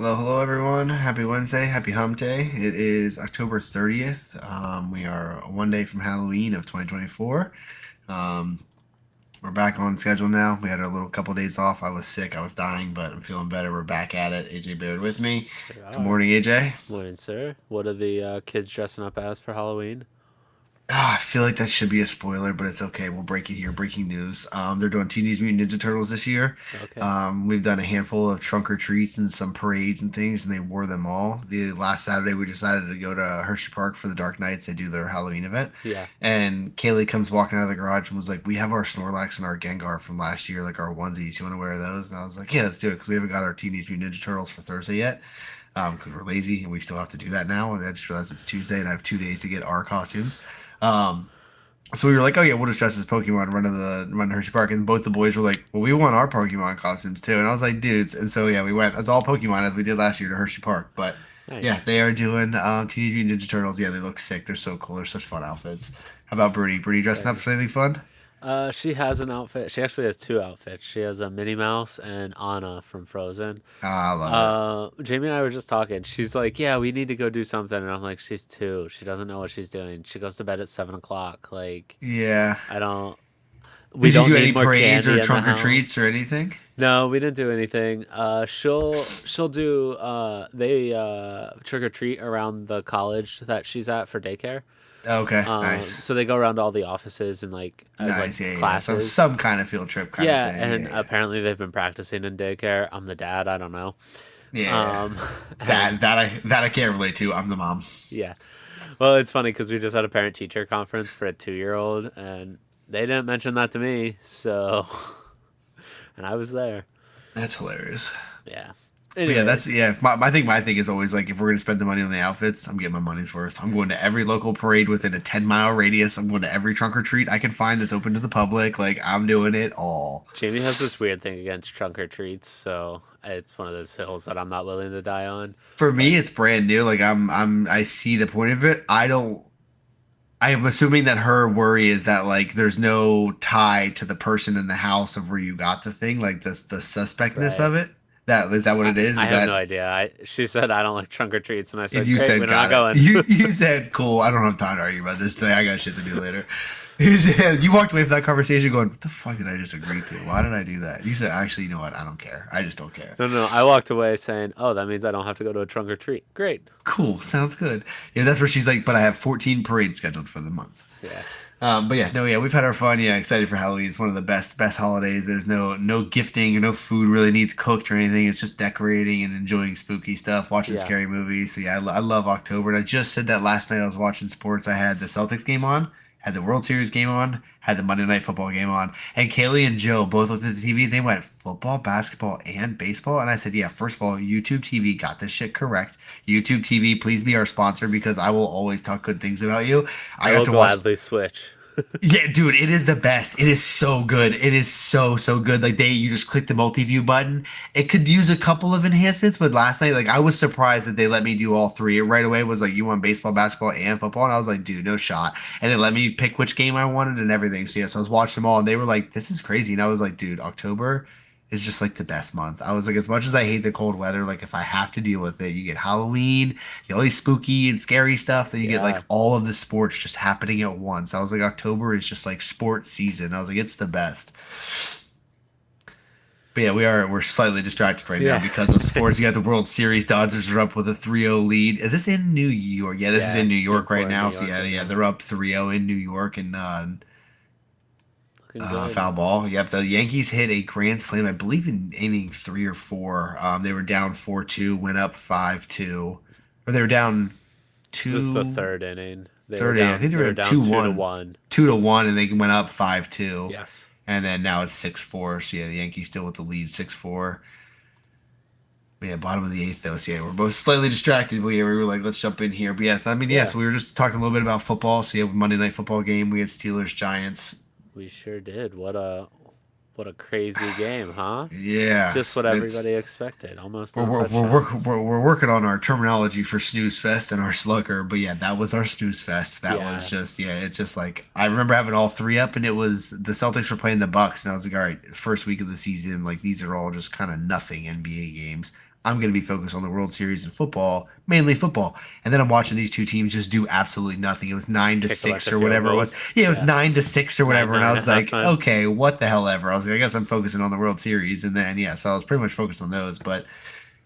Hello, hello, everyone. Happy Wednesday. Happy Hump Day. It is October 30th. We are one day from Halloween of 2024. Um, we're back on schedule now. We had a little couple days off. I was sick. I was dying, but I'm feeling better. We're back at it. AJ Baird with me. They Good are. morning, AJ. Morning, sir. What are the kids dressing up as for Halloween? I feel like that should be a spoiler, but it's okay. We'll break it here. Breaking news. They're doing Teenage Mutant Ninja Turtles this year. Okay. We've done a handful of trunk or treats and some parades and things, and they wore them all. The last Saturday, we decided to go to Hershey Park for the Dark Nights. They do their Halloween event. Yeah. And Kaylee comes walking out of the garage and was like, "We have our Snorlax and our Gengar from last year, like our onesies. You want to wear those?" And I was like, "Yeah, let's do it," because we haven't got our Teenage Mutant Ninja Turtles for Thursday yet. Because we're lazy and we still have to do that now. And I just realized it's Tuesday and I have 2 days to get our costumes. Um, so we were like, oh yeah, we'll just dress as Pokemon, run to Hershey Park, and both the boys were like, well, we want our Pokemon costumes too, and I was like, dudes, and so yeah, we went as all Pokemon as we did last year to Hershey Park, but yeah, Nice. they are doing Teenage Mutant Ninja Turtles. Yeah, they look sick. They're so cool. They're such fun outfits. How about Birdie? Birdie dressing up Very. for anything fun? She has an outfit. She actually has two outfits. She has a Minnie Mouse and Anna from Frozen. Ah, I love it. Jamie and I were just talking. She's like, "Yeah, we need to go do something," and I'm like, "She's two. She doesn't know what she's doing. She goes to bed at 7 o'clock. Like, Yeah. I don't. We Did you don't do need any more parades or candy in the trunk or treats house." or anything? No, we didn't do anything. She'll do they trick or treat around the college that she's at for daycare. Okay, nice, So they go around to all the offices and like as like nice. Yeah, yeah. Some classes. some kind of field trip kind of Yeah, thing. and Yeah, yeah. apparently they've been practicing in daycare. I'm the dad, I don't know. Yeah, Um that and that I can't relate to. I'm the mom. yeah. Well, it's funny cuz we just had a parent teacher conference for a 2-year-old and they didn't mention that to me. So and I was there. That's hilarious. Yeah. But yeah, that's Anyways, yeah. My thing is always like if we're gonna spend the money on the outfits, I'm getting my money's worth. I'm going to every local parade within a 10-mile radius. I'm going to every trunk or treat I can find that's open to the public. Like I'm doing it all. Jamie has this weird thing against trunk or treats, so it's one of those hills that I'm not willing to die on. For me, Like, it's brand new. Like I see the point of it. I don't. I am assuming that her worry is that like there's no tie to the person in the house of where you got the thing, like the suspectness right. of it. That is that what I, it is? I Is have no that idea. She said I don't like trunk or treats, and I and said, you "Great, said we're not got it. going." You said cool. I don't have time to argue about this today. I got shit to do later. You said you walked away from that conversation going, "What the fuck did I just agree to? Why did I do that?" You said, "Actually, you know what? I don't care. I just don't care." No, no, I walked away saying, "Oh, that means I don't have to go to a trunk or treat." Great. Cool. Sounds good. Yeah, that's where she's like, "But I have 14 parades scheduled for the month." Yeah, But yeah, no, yeah, we've had our fun. Yeah, excited for Halloween. It's one of the best holidays. There's no gifting or no food really needs cooked or anything. It's just decorating and enjoying spooky stuff, watching yeah. scary movies. So yeah, I love October. And I just said that last night I was watching sports. I had the Celtics game on, had the World Series game on, had the Monday Night Football game on, and Kaylee and Joe both looked at the TV. They went football, basketball, and baseball. And I said, yeah, first of all, YouTube TV got this shit correct. YouTube TV, please be our sponsor because I will always talk good things about you. I I got will to watch. gladly switch. Yeah, dude, it is the best. It is so good. It is so good. Like you just click the multi-view button. It could use a couple of enhancements, but last night, like I was surprised that they let me do all three. It right away was like, you want baseball, basketball, and football, and I was like, dude, no shot. And it let me pick which game I wanted and everything. So yes, I was watching them all, and they were like, this is crazy, and I was like, dude, October is just like the best month. I was like, as much as I hate the cold weather, like if I have to deal with it, you get Halloween, you get all these spooky and scary stuff, then you get like Yeah, all of the sports just happening at once. I was like, October is just like sports season. I was like, it's the best. But yeah, we're slightly distracted right now yeah, because of sports. You got the World Series. Dodgers are up with a 3-0 lead. Is this in New York? Yeah, this is yeah. in New Game York right four in New now. So York yeah, right yeah, now. they're up 3-0 in New York and Looking good. foul ball. Yep, the Yankees hit a grand slam, I believe in inning three or four. They were down 4-2, went up 5-2, or they were down It was the two third inning. They were 30. I down. think they They were were at down two two to one, one. 2-1, and they went up 5-2, Yes. and then now it's 6-4. So yeah, the Yankees still with the lead 6-4. But yeah, bottom of the eighth though. So yeah, we're both slightly distracted. But yeah, we were like, let's jump in here. But yeah, I mean, yeah. Yeah, So we were just talking a little bit about football. So yeah, Monday Night Football game. We had Steelers Giants. we sure did. What a crazy game, huh? Yeah, Just what it's everybody expected. Almost we're no we're, we're, work, touchdowns. we're working on our terminology for snooze fest and our slugger, but yeah, that was our snooze fest. That was Yeah, just yeah, it's just like I remember having all three up, and it was the Celtics were playing the Bucks, and I was like, all right, first week of the season, like these are all just kind of nothing NBA games. I'm going to be focused on the World Series and football, mainly football. And then I'm watching these two teams just do absolutely nothing. It was nine to Kick a bunch six of or field whatever it was. goals. Yeah, it was Yeah. 9-6 or nine whatever. And I nine was at like, halftime. okay, what the hell ever. I was like, I guess I'm focusing on the World Series. And then yeah, so I was pretty much focused on those. But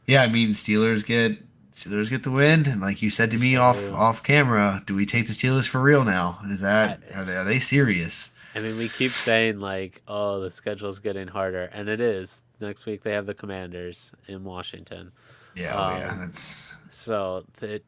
yeah, I mean, Steelers get the win. And like you said to You me sure off do. off camera, do we take the Steelers for real now? Is I, that are they serious? I mean, we keep saying like, "Oh, the schedule's getting harder," and it is. Next week they have the Commanders in Washington. Yeah, oh yeah, Um, that's so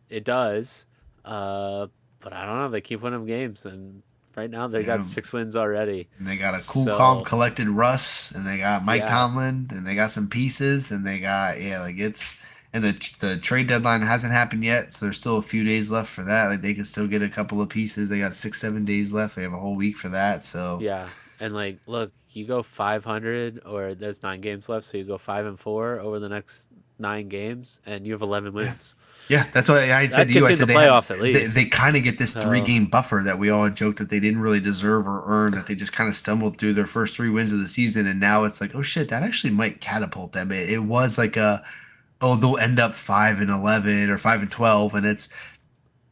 it does. Uh, but I don't know. They keep winning games, and right now they got yeah. 6 wins already. And they got a cool, calm, So collected Russ, and they got Mike yeah, Tomlin, and they got some pieces, and they got yeah, like it's and the trade deadline hasn't happened yet, so there's still a few days left for that. Like they could still get a couple of pieces. They got 6-7 days left. They have a whole week for that. So yeah, and like, look, you go 500, or there's 9 games left, so you go 5-4 over the next 9 games, and you have 11 yeah, wins. yeah, that's what I said That to you. gets I you in said the they have playoffs at they least. kind of get this three So game buffer that we all had joked that they didn't really deserve or earn. That they just kind of stumbled through their first 3 wins of the season, and now it's like, oh shit, that actually might catapult them. It was like a oh, they'll end up 5-11 or 5-12, and it's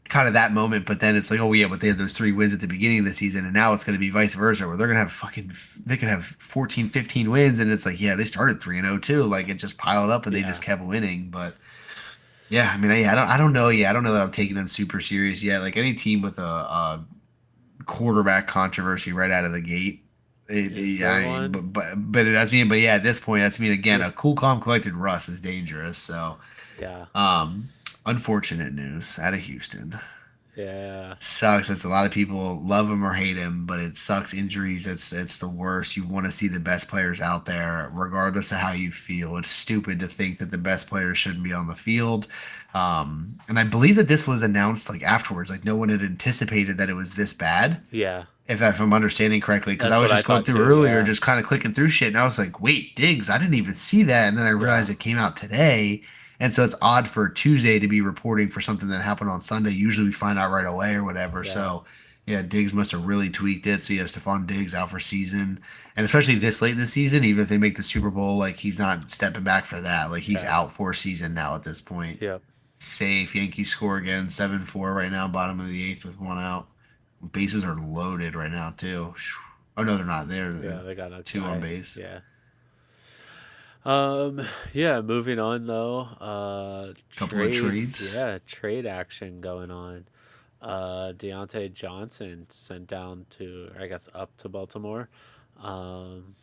kind of that moment. But then it's like, oh yeah, but they had those 3 wins at the beginning of the season, and now it's going to be vice versa, where they're going to have they could have 14, 15 wins, and it's like, yeah, they started 3-0 too. Like it just piled up, and they just yeah, kept winning. But yeah, I mean, I don't know. Yeah, I don't know that I'm taking them super serious yet. Like any team with a quarterback controversy right out of the gate. is Yeah, there I mean, one? but that's me. But yeah, at this point, that's me again. Yeah, A cool, calm, collected Russ is dangerous. So, yeah, um, unfortunate news out of Houston. yeah, Sucks. It's a lot of people love him or hate him, but it sucks. Injuries. It's the worst. You want to see the best players out there, regardless of how you feel. It's stupid to think that the best players shouldn't be on the field. And I believe that this was announced like afterwards. Like no one had anticipated that it was this bad yeah. if I'm understanding correctly, because I That's was what I just going thought through too. earlier, Yeah, just kind of clicking through shit, and I was like, "Wait, Diggs, I didn't even see that," and then I yeah, realized it came out today, and so it's odd for Tuesday to be reporting for something that happened on Sunday. Usually we find out right away or whatever. yeah, So yeah, Diggs must have really tweaked it. So yeah, Stephon Diggs out for season, and especially this late in the season, even if they make the Super Bowl, like he's not stepping back for that. Like he's yeah, out for a season now at this point. yep, Safe. Yankees score again, 7-4 right now, bottom of the eighth with one out. Bases are loaded right now too. Oh no, they're not. They're yeah. They got a two on guy. base. Yeah. Um. Yeah. Moving on though. Couple of Trade. trades. Yeah. Trade action going on. Deontay Johnson sent down to, I guess, up to Baltimore. Um.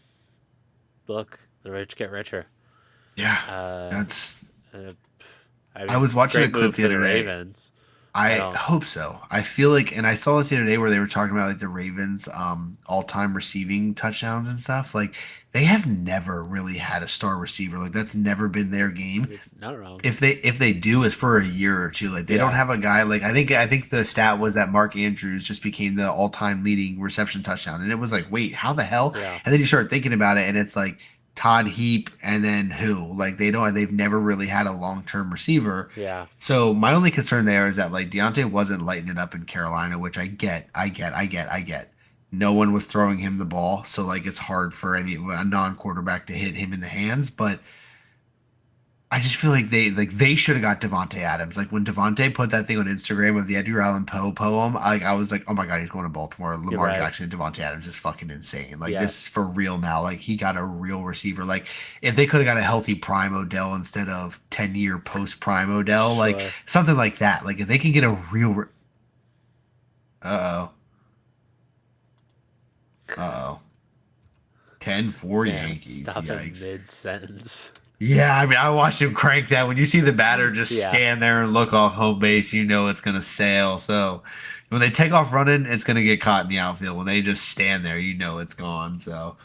Look, the rich get richer. Yeah, Uh. that's. uh, I I mean, was watching a great clip move the for the other day. Ravens. I I don't. hope so. I feel like, and I saw this the other day where they were talking about like the Ravens, all time receiving touchdowns and stuff. Like they have never really had a star receiver. Like that's never been their game. You're not wrong. If they do is for a year or two. Like they don't Yeah. have a guy like I think the stat was that Mark Andrews just became the all time leading reception touchdown, and it was like wait how the hell? Yeah. And then you start thinking about it, and it's like Todd Heap and then who? Like they've never really had a long term receiver. Yeah. So my only concern there is that like Deontay wasn't lighting it up in Carolina, which I get. No one was throwing him the ball, so like it's hard for a non quarterback to hit him in the hands, but. I just feel like they should have got Devonte Adams. Like when Devonte put that thing on Instagram of the Edgar Allan Poe poem, I was like, oh my god, he's going to Baltimore. You're Lamar right. Jackson, Devonte Adams is fucking insane. Like Yeah. this is for real now. Like he got a real receiver. Like if they could have got a healthy prime Odell instead of 10-year post prime Odell, like Sure. something like that. Like if they can get a real, uh oh, uh oh, 10-4 Man, Yankees. stop in Yikes. mid sentence. Yeah, I mean, I watched him crank that. When you see the batter just Yeah. stand there and look off home base, you know it's gonna sail. So when they take off running, it's gonna get caught in the outfield. When they just stand there, you know it's gone. So,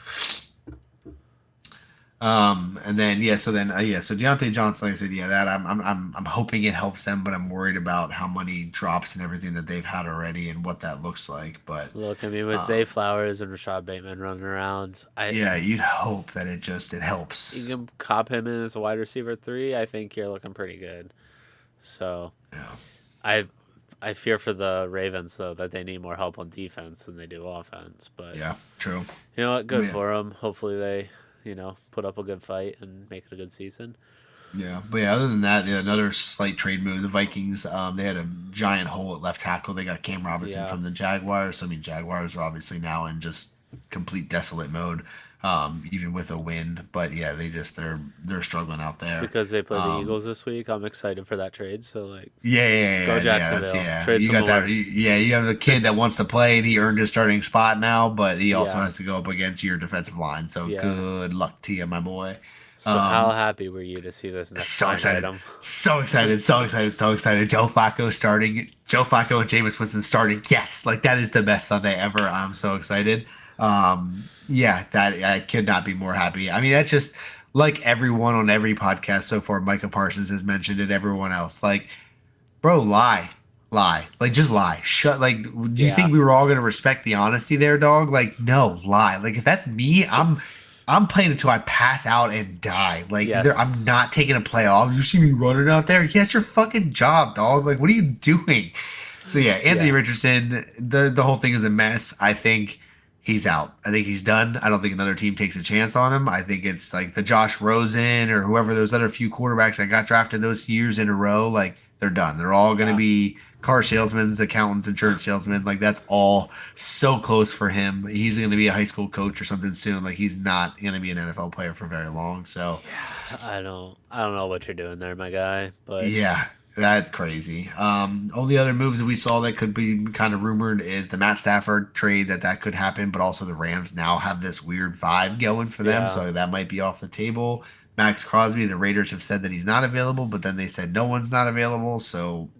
and then yeah, so Deontay Johnson, like I said, yeah, that I'm hoping it helps them, but I'm worried about how many drops and everything that they've had already and what that looks like. But Look, I mean, with Zay um, Flowers and Rashad Bateman running around, yeah, you'd hope that it you helps. can cop him in as a wide receiver 3. I think you're looking pretty good. So Yeah, I I fear for the Ravens though that they need more help on defense than they do offense. But yeah, true. you know what? Oh, Good yeah. for them. Hopefully they put up a good fight and make it a good season. Yeah, but yeah, other than that, yeah, another slight trade move. The Vikings, they had a giant hole at left tackle. They got Cam Robinson Yeah, from the Jaguars. So, I mean, Jaguars are obviously now in just complete desolate mode, even with a win. But yeah, they're struggling out there. because they play the Um, Eagles this week. I'm excited for that trade. So like, go yeah. That's Jacksonville, yeah. trade You some got that. more. Yeah, you have the kid that wants to play, and he earned his starting spot now, but he also Yeah, has to go up against your defensive line. So yeah. good luck to you, my boy. So how Um, happy were you to see this next So line excited. item? So excited. So excited. So excited. Joe Flacco starting. Joe Flacco and Jameis Winston starting. Yes. Like that is the best Sunday ever. I'm so excited. Yeah, that I could not be more happy. I mean, that's just like everyone on every podcast so far. Micah Parsons has mentioned it. Everyone else. Like, bro, lie, like just lie, shut. Like, do you Yeah. think we were all gonna respect the honesty there, dog? Like, no, lie. Like, if that's me, I'm playing until I pass out and die. Like, I'm Yes. not taking a play off. You see me running out there? Yeah, it's your fucking job, dog. Like, what are you doing? So yeah, Anthony Yeah. Richardson, the whole thing is a mess. I think he's out. I think he's done. I don't think another team takes a chance on him. I think it's like the Josh Rosen or whoever those other few quarterbacks that got drafted those years in a row. Like they're done. They're all going to Yeah. be car salesmen, accountants, insurance salesmen. Like that's all so close for him. He's going to be a high school coach or something soon. Like he's not going to be an NFL player for very long. So I don't know what you're doing there, my guy, but yeah, that's crazy. Only other moves that we saw that could be kind of rumored is the Matt Stafford trade that could happen, but also the Rams now have this weird vibe going for them, yeah. so that might be off the table. Max Crosby, the Raiders have said that he's not available, but then they said no one's not available, so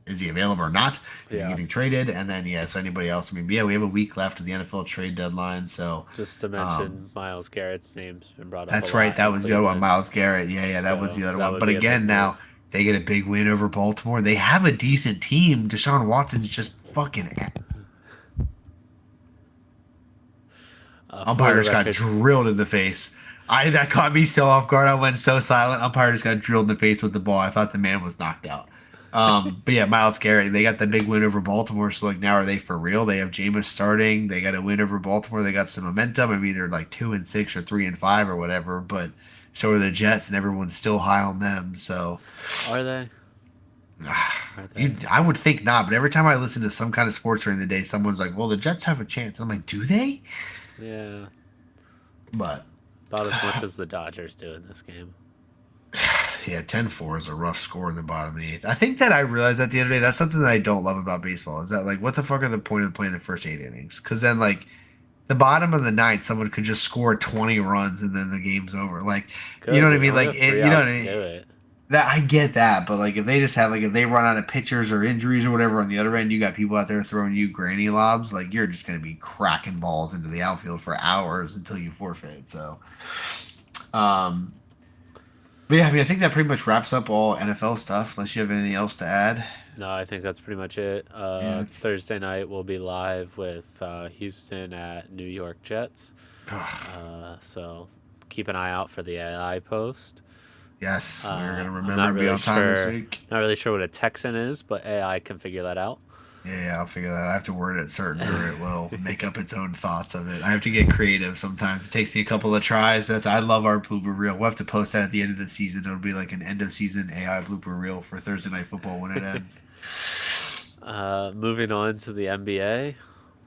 is he available or not? Is he Yeah. getting traded? And then yeah, so anybody else? I mean, yeah, we have a week left of the NFL trade deadline, so Just to um, mention, Miles Garrett's name's been brought up a that's right. lot That in was the other one, Cleveland. Miles Garrett. Yeah, that was So the other that one. would But be a big again, now move. they get a big win over Baltimore. They have a decent team. Deshaun Watson's just fucking For umpire the just got record, drilled in the face. I That caught me so off guard. I went so silent. Umpire just got drilled in the face with the ball. I thought the man was knocked out. But yeah, Miles Garrett, they got the big win over Baltimore. So like now are they for real? They have Jameis starting. They got a win over Baltimore. They got some momentum. I mean, they're like 2-6 or 3-5 or whatever. But so are the Jets, and everyone's still high on them. So are they? Are they? I would think not. But every time I listen to some kind of sports during the day, someone's like, "Well, the Jets have a chance." I'm like, "Do they?" Yeah. But About as much as the Dodgers do in this game. yeah, 10-4 is a rough score in the bottom of the eighth. I think that I realized that the other day. That's something that I don't love about baseball. Is that like, what the fuck are the point of playing the first 8 innings? Because then like the bottom of the ninth, someone could just score 20 runs and then the game's over. Like, you know Good. what I We mean? only Like, have three you know what outs I to do mean? it. That I get that, but like if they just have like if they run out of pitchers or injuries or whatever on the other end, you got people out there throwing you granny lobs. Like you're just gonna be cracking balls into the outfield for hours until you forfeit. So, um, but yeah, I mean, I think that pretty much wraps up all NFL stuff. Unless you have anything else to add. No, I think that's pretty much it. Yeah, it's Thursday night we'll be live with Houston at New York Jets. So keep an eye out for the AI post. yes, we're gonna I'm remember not and be really on time this sure. week. Not really sure what a Texan is, but AI can figure that out. Yeah, I'll figure that out. I have to word it certain or it will make up its own thoughts of it. I have to get creative sometimes. It takes me a couple of tries. I love our blooper reel. We'll have to post that at the end of the season. It'll be like an end of season AI blooper reel for Thursday Night Football when it ends. Moving on to the NBA,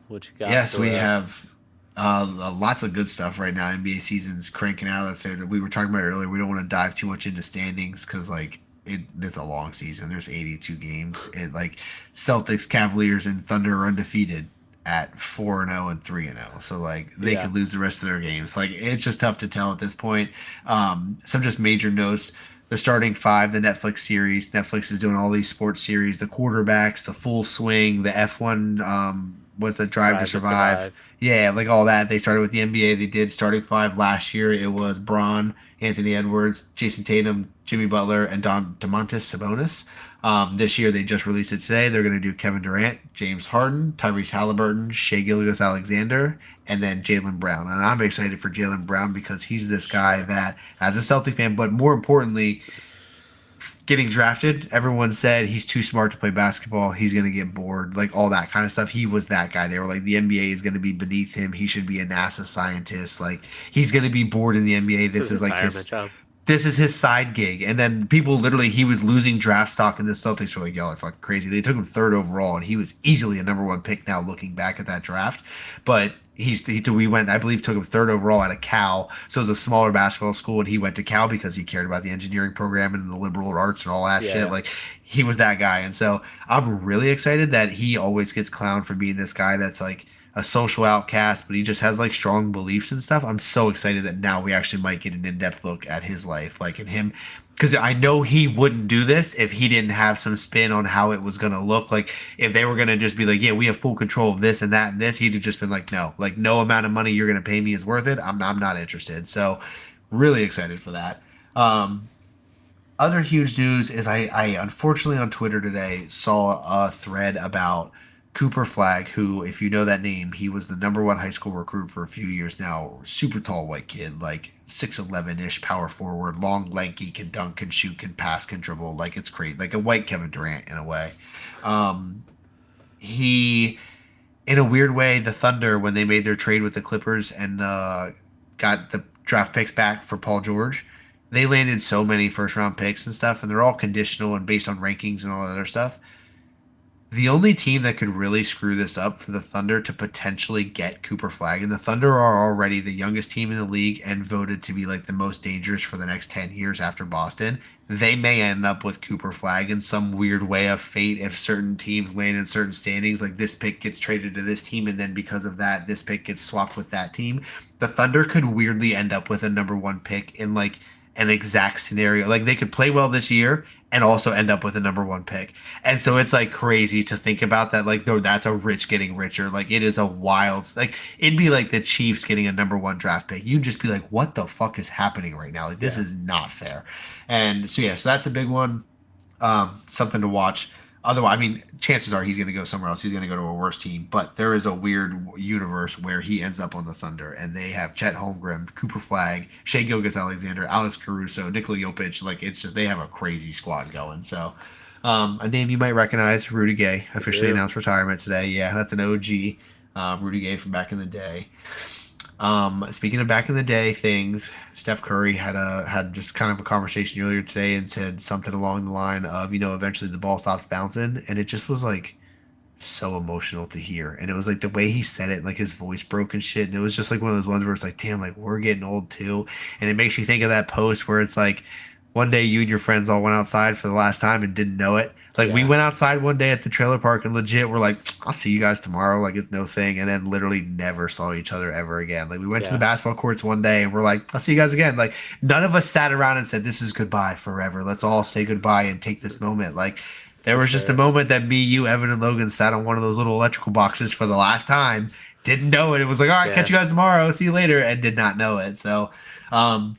what you got Yes, we for have us? lots of good stuff right now. NBA season's cranking out. That's it. We were talking about it earlier. We don't want to dive too much into standings because like it's a long season. There's 82 games. It like Celtics, Cavaliers, and Thunder are undefeated at 4-0 and 3-0. So like they Yeah, could lose the rest of their games. Like it's just tough to tell at this point. Some just major notes. The starting five, the Netflix series. Netflix is doing all these sports series, the quarterbacks, the full swing, the F1, what's the Drive to Drive to Survive. Survive. Yeah, like all that. They started with the NBA. They did starting five last year. It was Braun, Anthony Edwards, Jason Tatum, Jimmy Butler, and Domantas Sabonis. This year they just released it today. They're going to do Kevin Durant, James Harden, Tyrese Halliburton, Shea Gilgeous-Alexander, and then Jalen Brown. And I'm excited for Jalen Brown because he's this guy that, as a Celtic fan, but more importantly, getting drafted, everyone said he's too smart to play basketball. He's going to get bored, like all that kind of stuff. He was that guy. They were like, the NBA is going to be beneath him. He should be a NASA scientist. Like, he's going to be bored in the NBA. It's This his is like retirement his job. this is his side gig. And then people literally, he was losing draft stock, and the Celtics were like, y'all are fucking crazy. They took him third overall, and he was easily a number one pick now looking back at that draft. But we went, I believe, took him third overall out of Cal. So it was a smaller basketball school, and he went to Cal because he cared about the engineering program and the liberal arts and all that Yeah, shit. yeah. Like, he was that guy. And so I'm really excited that he always gets clowned for being this guy that's like, a social outcast, but he just has like strong beliefs and stuff. I'm so excited that now we actually might get an in-depth look at his life, like in him, because I know he wouldn't do this if he didn't have some spin on how it was gonna look. Like if they were gonna just be like, yeah, we have full control of this and that and this, he'd have just been like, no, like no amount of money you're gonna pay me is worth it. I'm not interested. So really excited for that. Other huge news is I unfortunately on Twitter today saw a thread about Cooper Flagg, who, if you know that name, he was the number one high school recruit for a few years now. Super tall white kid, like 6'11 ish, power forward, long, lanky, can dunk, can shoot, can pass, can dribble. Like it's great, like a white Kevin Durant in a way. Um, he, in a weird way, the Thunder, when they made their trade with the Clippers and got the draft picks back for Paul George, they landed so many first round picks and stuff, and they're all conditional and based on rankings and all that other stuff. The only team that could really screw this up for the Thunder to potentially get Cooper Flagg, and the Thunder are already the youngest team in the league and voted to be like the most dangerous for the next 10 years after Boston. They may end up with Cooper Flagg in some weird way of fate if certain teams land in certain standings. Like this pick gets traded to this team, and then because of that, this pick gets swapped with that team. The Thunder could weirdly end up with a number one pick in like an exact scenario. Like they could play well this year and also end up with a number one pick. And so it's like crazy to think about that. Like, though that's a rich getting richer. Like it is a wild, like it'd be like the Chiefs getting a number one draft pick. You'd just be like, what the fuck is happening right now? Like this Yeah. is not fair. And so yeah, so that's a big one. Something to watch. Otherwise, I mean, chances are he's going to go somewhere else. He's going to go to a worse team. But there is a weird universe where he ends up on the Thunder, and they have Chet Holmgren, Cooper Flagg, Shea Gilgeous-Alexander, Alex Caruso, Nikola Jokic. Like it's just they have a crazy squad going. So, a name you might recognize, Rudy Gay, I officially do. announced retirement today. Yeah, that's an OG. Rudy Gay from back in the day. Speaking of back in the day things, Steph Curry had just kind of a conversation earlier today and said something along the line of, eventually the ball stops bouncing, and it just was like so emotional to hear. And it was like the way he said it, like his voice broke and shit. And it was just like one of those ones where it's like, damn, like we're getting old too. And it makes you think of that post where it's like one day you and your friends all went outside for the last time and didn't know it. Like we Yeah. went outside one day at the trailer park and legit we're like, I'll see you guys tomorrow. Like it's no thing. And then literally never saw each other ever again. Like we went to the Yeah. basketball courts one day and we're like, I'll see you guys again. Like none of us sat around and said, this is goodbye forever. Let's all say goodbye and take this moment. Like there For was just a sure. moment that me, you, Evan, and Logan sat on one of those little electrical boxes for the last time. Didn't know it. It was like, all right, catch Yeah. you guys tomorrow. See you later, and did not know it. So, um,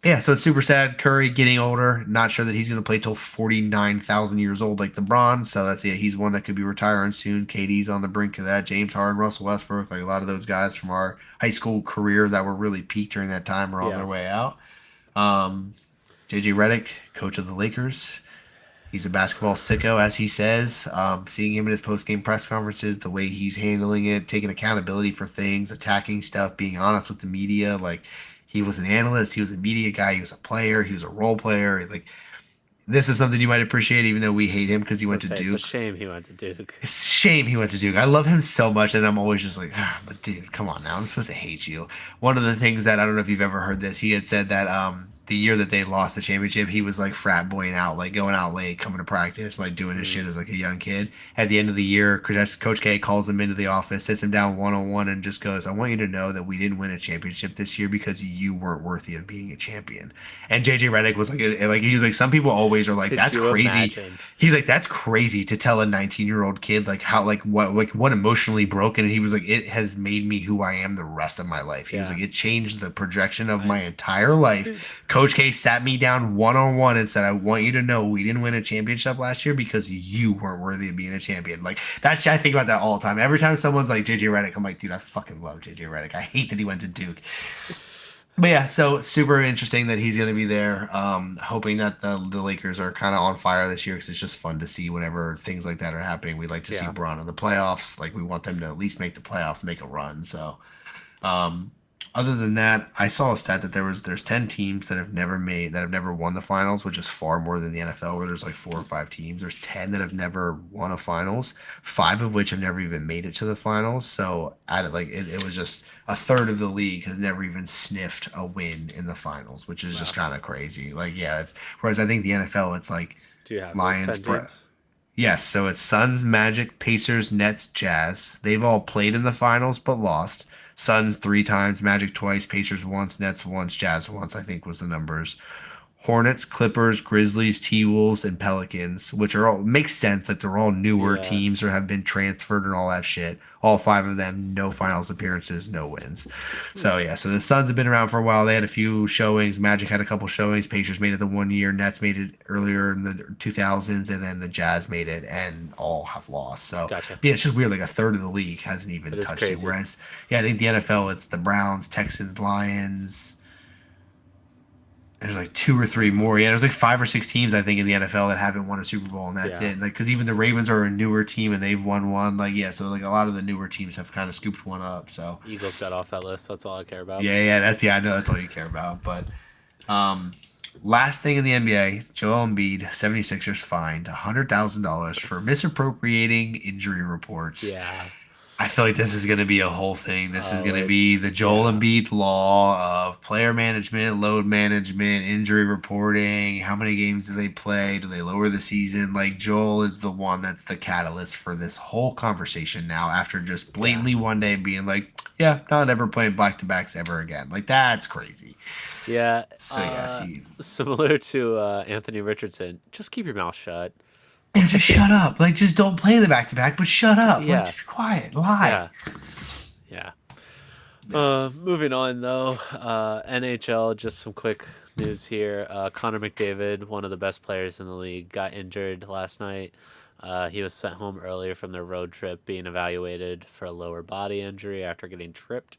yeah, so it's super sad. Curry getting older. Not sure that he's going to play till 49,000 years old like LeBron. So that's yeah, he's one that could be retiring soon. KD's on the brink of that. James Harden, Russell Westbrook, like a lot of those guys from our high school career that were really peaked during that time are on Yeah. their way out. Um, JJ Redick, coach of the Lakers. He's a basketball sicko, as he says. Seeing him in his post-game press conferences, the way he's handling it, taking accountability for things, attacking stuff, being honest with the media. Like he was an analyst, he was a media guy, he was a player, he was a role player. Like this is something you might appreciate, even though we hate him because he I went was to gonna say it's a Duke. shame he went to Duke. It's a shame he went to Duke. I love him so much, and I'm always just like, but dude, come on now. I'm supposed to hate you. One of the things that I don't know if you've ever heard this, he had said that the year that they lost the championship, he was like frat boying out, like going out late, coming to practice, like doing his Mm. shit as like a young kid. At the end of the year, Coach K calls him into the office, sits him down one on one, and just goes, "I want you to know that we didn't win a championship this year because you weren't worthy of being a champion." And JJ Redick was like he was like, some people always are like, Could "That's you crazy." imagine? He's like, that's crazy to tell a 19-year-old kid like how what emotionally broken. And he was like, it has made me who I am the rest of my life. He was Yeah. like, it changed the projection of my I entire life. dude. Coach K sat me down one on one and said, I want you to know we didn't win a championship last year because you weren't worthy of being a champion. Like that's I think about that all the time. Every time someone's like JJ Redick, I'm like, dude, I fucking love JJ Redick. I hate that he went to Duke. But yeah, so super interesting that he's going to be there. Hoping that the Lakers are kind of on fire this year because it's just fun to see whenever things like that are happening. We like to see Yeah. Bron in the playoffs. Like we want them to at least make the playoffs, make a run. So, um, Other than that, I saw a stat that there's 10 teams that have never won the finals, which is far more than the NFL where there's like 4 or 5 teams. There's 10 that have never won a finals, 5 of which have never even made it to the finals. So out of like it was just a third of the league has never even sniffed a win in the finals, which is just Wow. kind of crazy. Like yeah, it's whereas I think the NFL it's like Do you have those Lions, 10 teams? Yes, so it's Suns, Magic, Pacers, Nets, Jazz. They've all played in the finals but lost. Suns 3 times, Magic twice, Pacers once, Nets once, Jazz once, I think was the numbers. Hornets, Clippers, Grizzlies, T-Wolves, and Pelicans, which are all makes sense. Like they're all newer Yeah. teams or have been transferred and all that shit. All 5 of them, no finals appearances, no wins. Hmm. So yeah, so the Suns have been around for a while. They had a few showings. Magic had a couple showings. Pacers made it the one year. Nets made it earlier in the 2000s, and then the Jazz made it, and all have lost. So Gotcha. yeah, it's just weird. Like a third of the league hasn't even That is touched it. crazy. Whereas yeah, I think the NFL it's the Browns, Texans, Lions. There's like 2 or 3 more. Yeah, there's like 5 or 6 teams I think in the NFL that haven't won a Super Bowl, and that's Yeah. it. Like, because even the Ravens are a newer team and they've won one. Like, yeah, so like a lot of the newer teams have kind of scooped one up. So, Eagles got off that list. That's all I care about. yeah, I know that's all you care about. But last thing in the NBA, Joel Embiid, 76ers fined $100,000 for misappropriating injury reports. Yeah. I feel like this is going to be a whole thing. This is Oh, going to be it's the Joel yeah. Embiid law of player management, load management, injury reporting. How many games do they play? Do they lower the season? Like Joel is the one that's the catalyst for this whole conversation now. After just Yeah. blatantly one day being like, "Yeah, not ever playing back to backs ever again." Like that's crazy. Yeah. So yes, Similar to Anthony Richardson, just keep your mouth shut. yeah, just shut up. Like just don't play the back to back, but shut up. Like Yeah. just be quiet. Lie. Yeah. Yeah. Moving on though, NHL. Just some quick news here. Connor McDavid, one of the best players in the league, got injured last night. He was sent home earlier from their road trip, being evaluated for a lower body injury after getting tripped.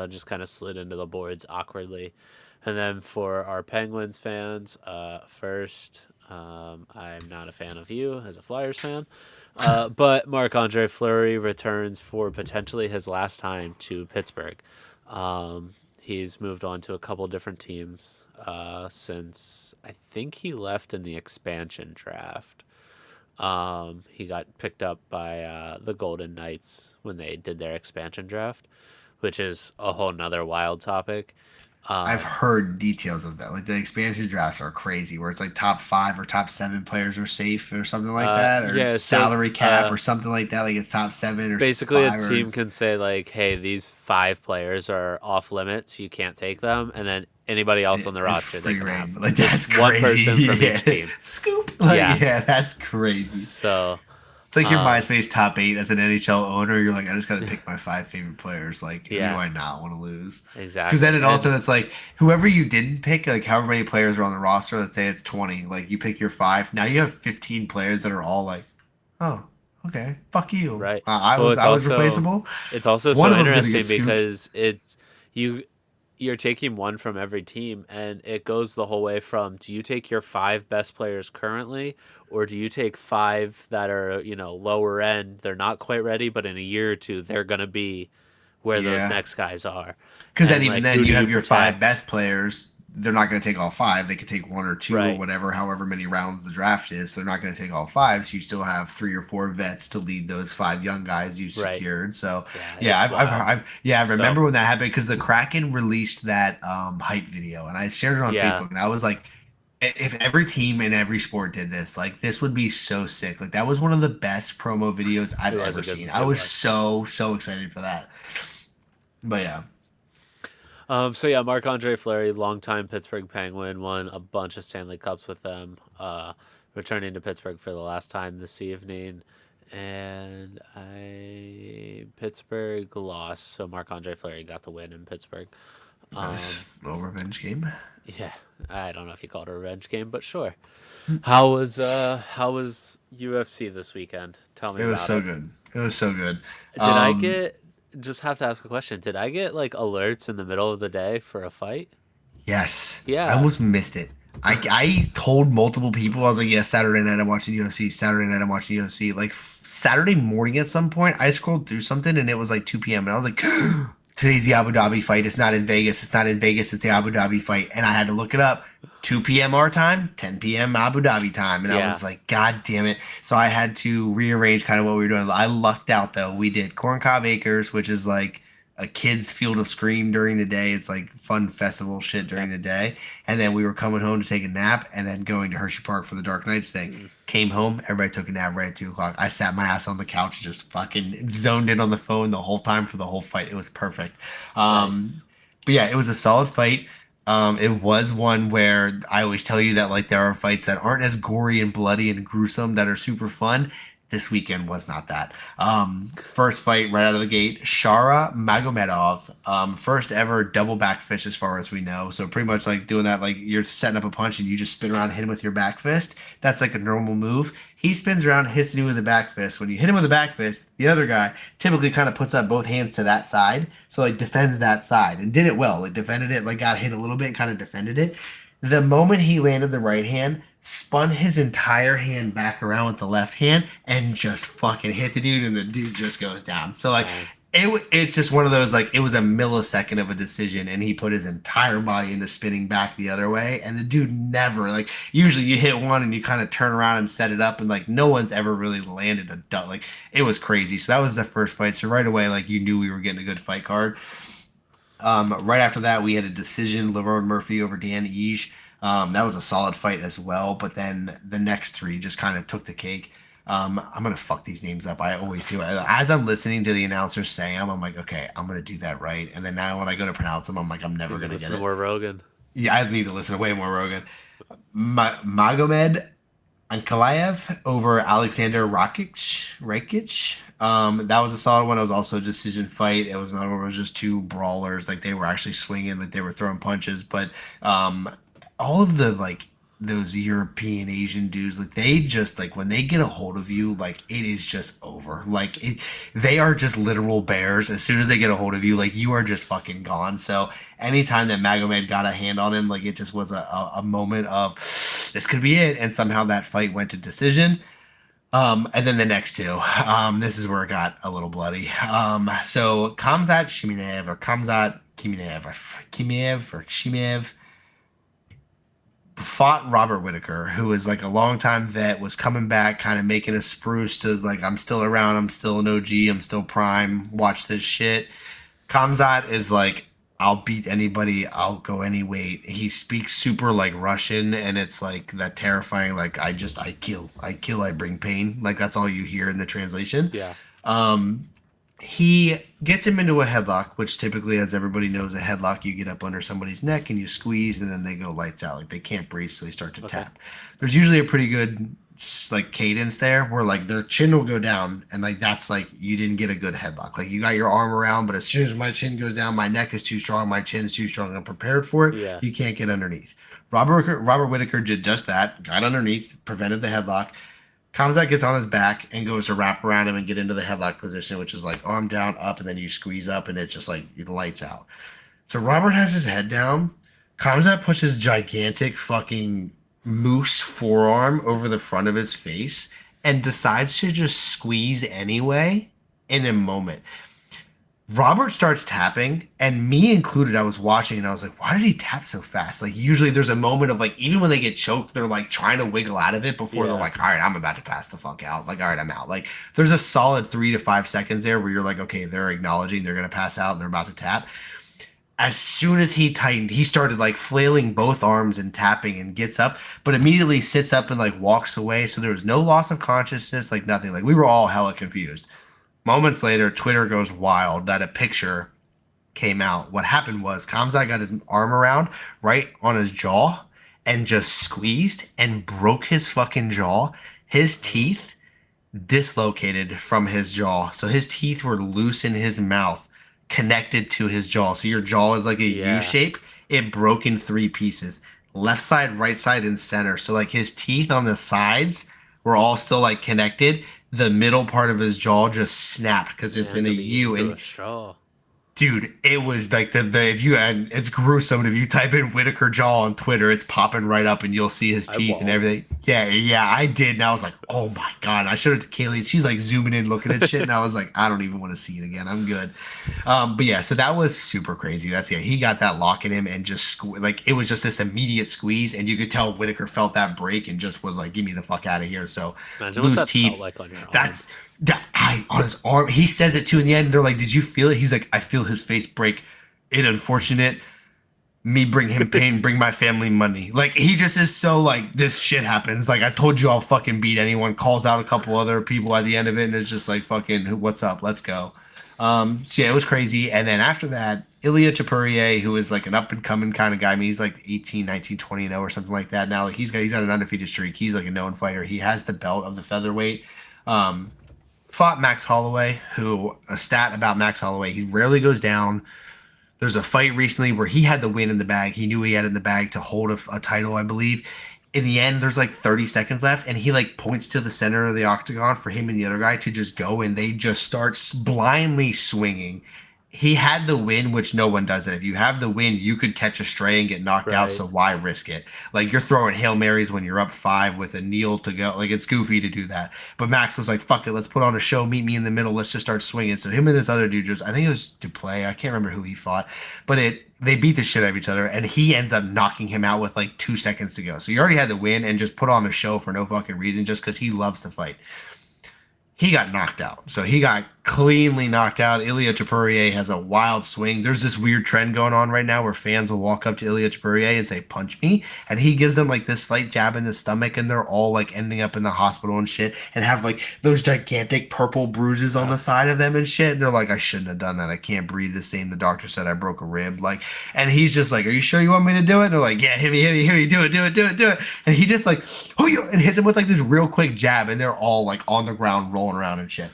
Just kind of slid into the boards awkwardly. And then for our Penguins fans, first, I'm not a fan of you as a Flyers fan. But Marc Andre Fleury returns for potentially his last time to Pittsburgh. He's moved on to a couple different teams since I think he left in the expansion draft. He got picked up by the Golden Knights when they did their expansion draft, which is a whole nother wild topic. I've Um, heard details of that. Like the expansion drafts are crazy, where it's like top 5 or top 7 players are safe or something like that, or yeah, so salary cap or something like that. Like it's top 7 or basically a 5 or team can say like, "Hey, these 5 players are off limits. You can't take them," and then anybody else on the it's roster they free can have. reign. Like Just that's one person crazy. from Yeah. each team. Scoop. Like Yeah. yeah, that's crazy. So, It's like your um, MySpace top 8 as an NHL owner. You're like, I just got to pick my 5 favorite players. Like, who do yeah, I not want to lose? Because then exactly. it also it's like whoever you didn't pick, like however many players are on the roster. Let's say it's 20. Like you pick your 5. Now you have 15 players that are all like, oh, okay, fuck you. Right. I Well, was I was replaceable. it's also One so of them's gonna interesting get scooped. because it's you you're taking one from every team, and it goes the whole way from, do you take your 5 best players currently, or do you take 5 that are, lower end, they're not quite ready, but in a year or two they're going to be where those Yeah. next guys are, Because then and even like, then who do you you have your 5 protect? best players. They're not going to take all 5. They could take 1 or 2 or Right. whatever, however many rounds the draft is. So they're not going to take all 5. So you still have 3 or 4 vets to lead those 5 young guys you Right. secured. So Yeah, yeah, it's wild. yeah, I So remember when that happened because the Kraken released that hype video and I shared it on yeah, Facebook and I was like, if every team in every sport did this, like this would be so sick. Like that was one of the best promo videos it I've was a ever good seen. I it was was. so excited for that. But yeah. So yeah, Marc Andre Fleury, longtime Pittsburgh Penguin, won a bunch of Stanley Cups with them. Returning to Pittsburgh for the last time this evening, and I Pittsburgh lost, so Marc Andre Fleury got the win in Pittsburgh. Nice. Um, Little revenge game. yeah, I don't know if you call it a revenge game, but sure. How was UFC this weekend? Tell me It was about so it. good. It was so good. Did I Um, get just have to ask a question? Did I get like alerts in the middle of the day for a fight? yes, I Yeah. almost missed it. I told multiple people I was like, yeah, Saturday night I'm watching UFC. Saturday night I'm watching UFC. Like Saturday morning at some point, I scrolled through something and it was like 2 p.m. and I was like, today's the Abu Dhabi fight. It's not in Vegas. It's not in Vegas. It's the Abu Dhabi fight. And I had to look it up. 2 p.m. our time, 10 p.m. Abu Dhabi time. And I Yeah. was like, God damn it. So I had to rearrange kind of what we were doing. I lucked out though. We did Corncob Acres, which is like a kid's field of scream during the day. It's like fun festival shit during Yep. the day. And then we were coming home to take a nap and then going to Hershey Park for the Dark Knights thing. Mm. Came home, everybody took a nap right at 2 o'clock. I sat my ass on the couch and just fucking zoned in on the phone the whole time for the whole fight. It was perfect. Nice. But yeah, it was a solid fight. It was one where I always tell you that like there are fights that aren't as gory and bloody and gruesome that are super fun. This weekend was not that. First fight right out of the gate, Shara Magomedov, first ever double back fist as far as we know. So pretty much like doing that, like you're setting up a punch and you just spin around and hit him with your back fist. That's like a normal move. He spins around, hits you with a back fist. When you hit him with a back fist, the other guy typically kind of puts up both hands to that side, so like defends that side and did it well. Like defended it, like got hit a little bit, and kind of defended it. The moment he landed the right hand, spun his entire hand back around with the left hand and just fucking hit the dude, and the dude just goes down. So like Dang. it's just one of those like it was a millisecond of a decision, and he put his entire body into spinning back the other way, and the dude never like usually you hit one and you kind of turn around and set it up, and like no one's ever really landed a duck. Like it was crazy. So that was the first fight. So right away like you knew we were getting a good fight card. Right after that, we had a decision, Lerone Murphy over Dan Ige. That was a solid fight as well, but then the next three just kind of took the cake. I'm gonna fuck these names up. I always do. As I'm listening to the announcers say them, I'm like, okay, I'm gonna do that right. And then now when I go to pronounce them, I'm like, I'm never Need to gonna get listen to it. more Rogan. Yeah, I need to listen to way more Rogan. Magomed Ankalaev over Alexander Rakic. That was a solid one. It was also a decision fight. It was another one where it was just two brawlers. Like they were actually swinging, like they were throwing punches. But all of the like those European Asian dudes, like they just like when they get a hold of you, like it is just over. Like they are just literal bears. As soon as they get a hold of you, like you are just fucking gone. So anytime that Magomed got a hand on him, like it just was a moment of this could be it. And somehow that fight went to decision. And then the next two, this is where it got a little bloody. So Kamzat Shimaev or Kamzat Kimiev or Shimev fought Robert Whitaker, who is like a longtime vet, was coming back, kind of making a spruce to like, I'm still around, I'm still an OG, I'm still prime, watch this shit. Kamzat is like, I'll beat anybody, I'll go any weight. He speaks super like Russian, and it's like that terrifying, like, I kill, I bring pain. Like, that's all you hear in the translation. Yeah. He gets him into a headlock, which typically, as everybody knows, a headlock, you get up under somebody's neck and you squeeze, and then they go lights out. Like they can't breathe, so they start to Okay. tap. There's usually a pretty good like cadence there, where like their chin will go down, and like that's like you didn't get a good headlock. Like you got your arm around, but as soon as my chin goes down, my neck is too strong, my chin's too strong. I'm prepared for it. Yeah. You can't get underneath. Robert Whitaker did just that. Got underneath, prevented the headlock. Kamzat gets on his back and goes to wrap around him and get into the headlock position, which is like arm down, up, and then you squeeze up, and it just like it lights out. So Robert has his head down. Kamzat puts his gigantic fucking moose forearm over the front of his face and decides to just squeeze anyway in a moment. Robert starts tapping, and me included, I was watching and I was like, why did he tap so fast? Like, usually there's a moment of like, even when they get choked, they're like trying to wiggle out of it before they're Yeah. like, all right, I'm about to pass the fuck out. Like, all right, I'm out. Like, there's a solid 3 to 5 seconds there where you're like, okay, they're acknowledging they're going to pass out and they're about to tap. As soon as he tightened, he started like flailing both arms and tapping and gets up, but immediately sits up and like walks away. So there was no loss of consciousness, like nothing. Like, we were all hella confused. Moments later, Twitter goes wild that a picture came out. What happened was Kamzat got his arm around right on his jaw and just squeezed and broke his fucking jaw. His teeth dislocated from his jaw. So his teeth were loose in his mouth, connected to his jaw. So your jaw is like a Yeah. U shape. It broke in 3 pieces. Left side, right side, and center. So like his teeth on the sides were all still like connected. The middle part of his jaw just snapped because it's Man, in a could be eating U. through And a straw. Dude, it was like the if you and it's gruesome. If you type in Whitaker jaw on Twitter, it's popping right up, and you'll see his I teeth and won't. everything. Yeah, yeah, I did, and I was like, oh my god. I showed it to Kaylee, and she's like zooming in, looking at shit, and I was like, I don't even want to see it again. I'm good. But yeah, so that was super crazy. That's yeah, he got that lock in him, and just like it was just this immediate squeeze, and you could tell Whitaker felt that break and just was like, give me the fuck out of here. So Imagine what loose that felt teeth. like on your arm. That's that I on his arm. He says it too in the end. They're like, "Did you feel it?" He's like, "I feel his face break. It unfortunate. Me bring him pain, bring my family money." Like he just is so like this shit happens. Like I told you, I'll fucking beat anyone. Calls out a couple other people at the end of it, and it's just like fucking, what's up? Let's go. So yeah, it was crazy. And then after that, Ilya Chapurier, who is like an up and coming kind of guy. I mean, he's like 18, 19, 20 and 0 or something like that. Now, like he's got an undefeated streak. He's like a known fighter. He has the belt of the featherweight. Um, Fought Max Holloway, who a stat about Max Holloway, he rarely goes down. There's a fight recently where he had the win in the bag. He knew he had it in the bag to hold a title, I believe. In the end, there's like 30 seconds left, and he like points to the center of the octagon for him and the other guy to just go, and they just start blindly swinging. He had the win, which no one does it. If you have the win, you could catch a stray and get knocked out, Right. so why risk it? Like you're throwing Hail Marys when you're up five with a kneel to go. Like it's goofy to do that. But Max was like, fuck it, let's put on a show, meet me in the middle, let's just start swinging. So him and this other dude just I think it was Duplay, I can't remember who he fought, but they beat the shit out of each other, and he ends up knocking him out with like 2 seconds to go. So you already had the win and just put on a show for no fucking reason, just because he loves to fight. He got knocked out. So he got cleanly knocked out. Ilya Topuria has a wild swing. There's this weird trend going on right now where fans will walk up to Ilya Topuria and say, punch me. And he gives them like this slight jab in the stomach, and they're all like ending up in the hospital and shit, and have like those gigantic purple bruises on the side of them and shit. And they're like, I shouldn't have done that. I can't breathe the same. The doctor said I broke a rib. Like, and he's just like, are you sure you want me to do it? And they're like, yeah, hit me, do it. And he just like, oh, you, and hits him with like this real quick jab, and they're all like on the ground rolling around and shit.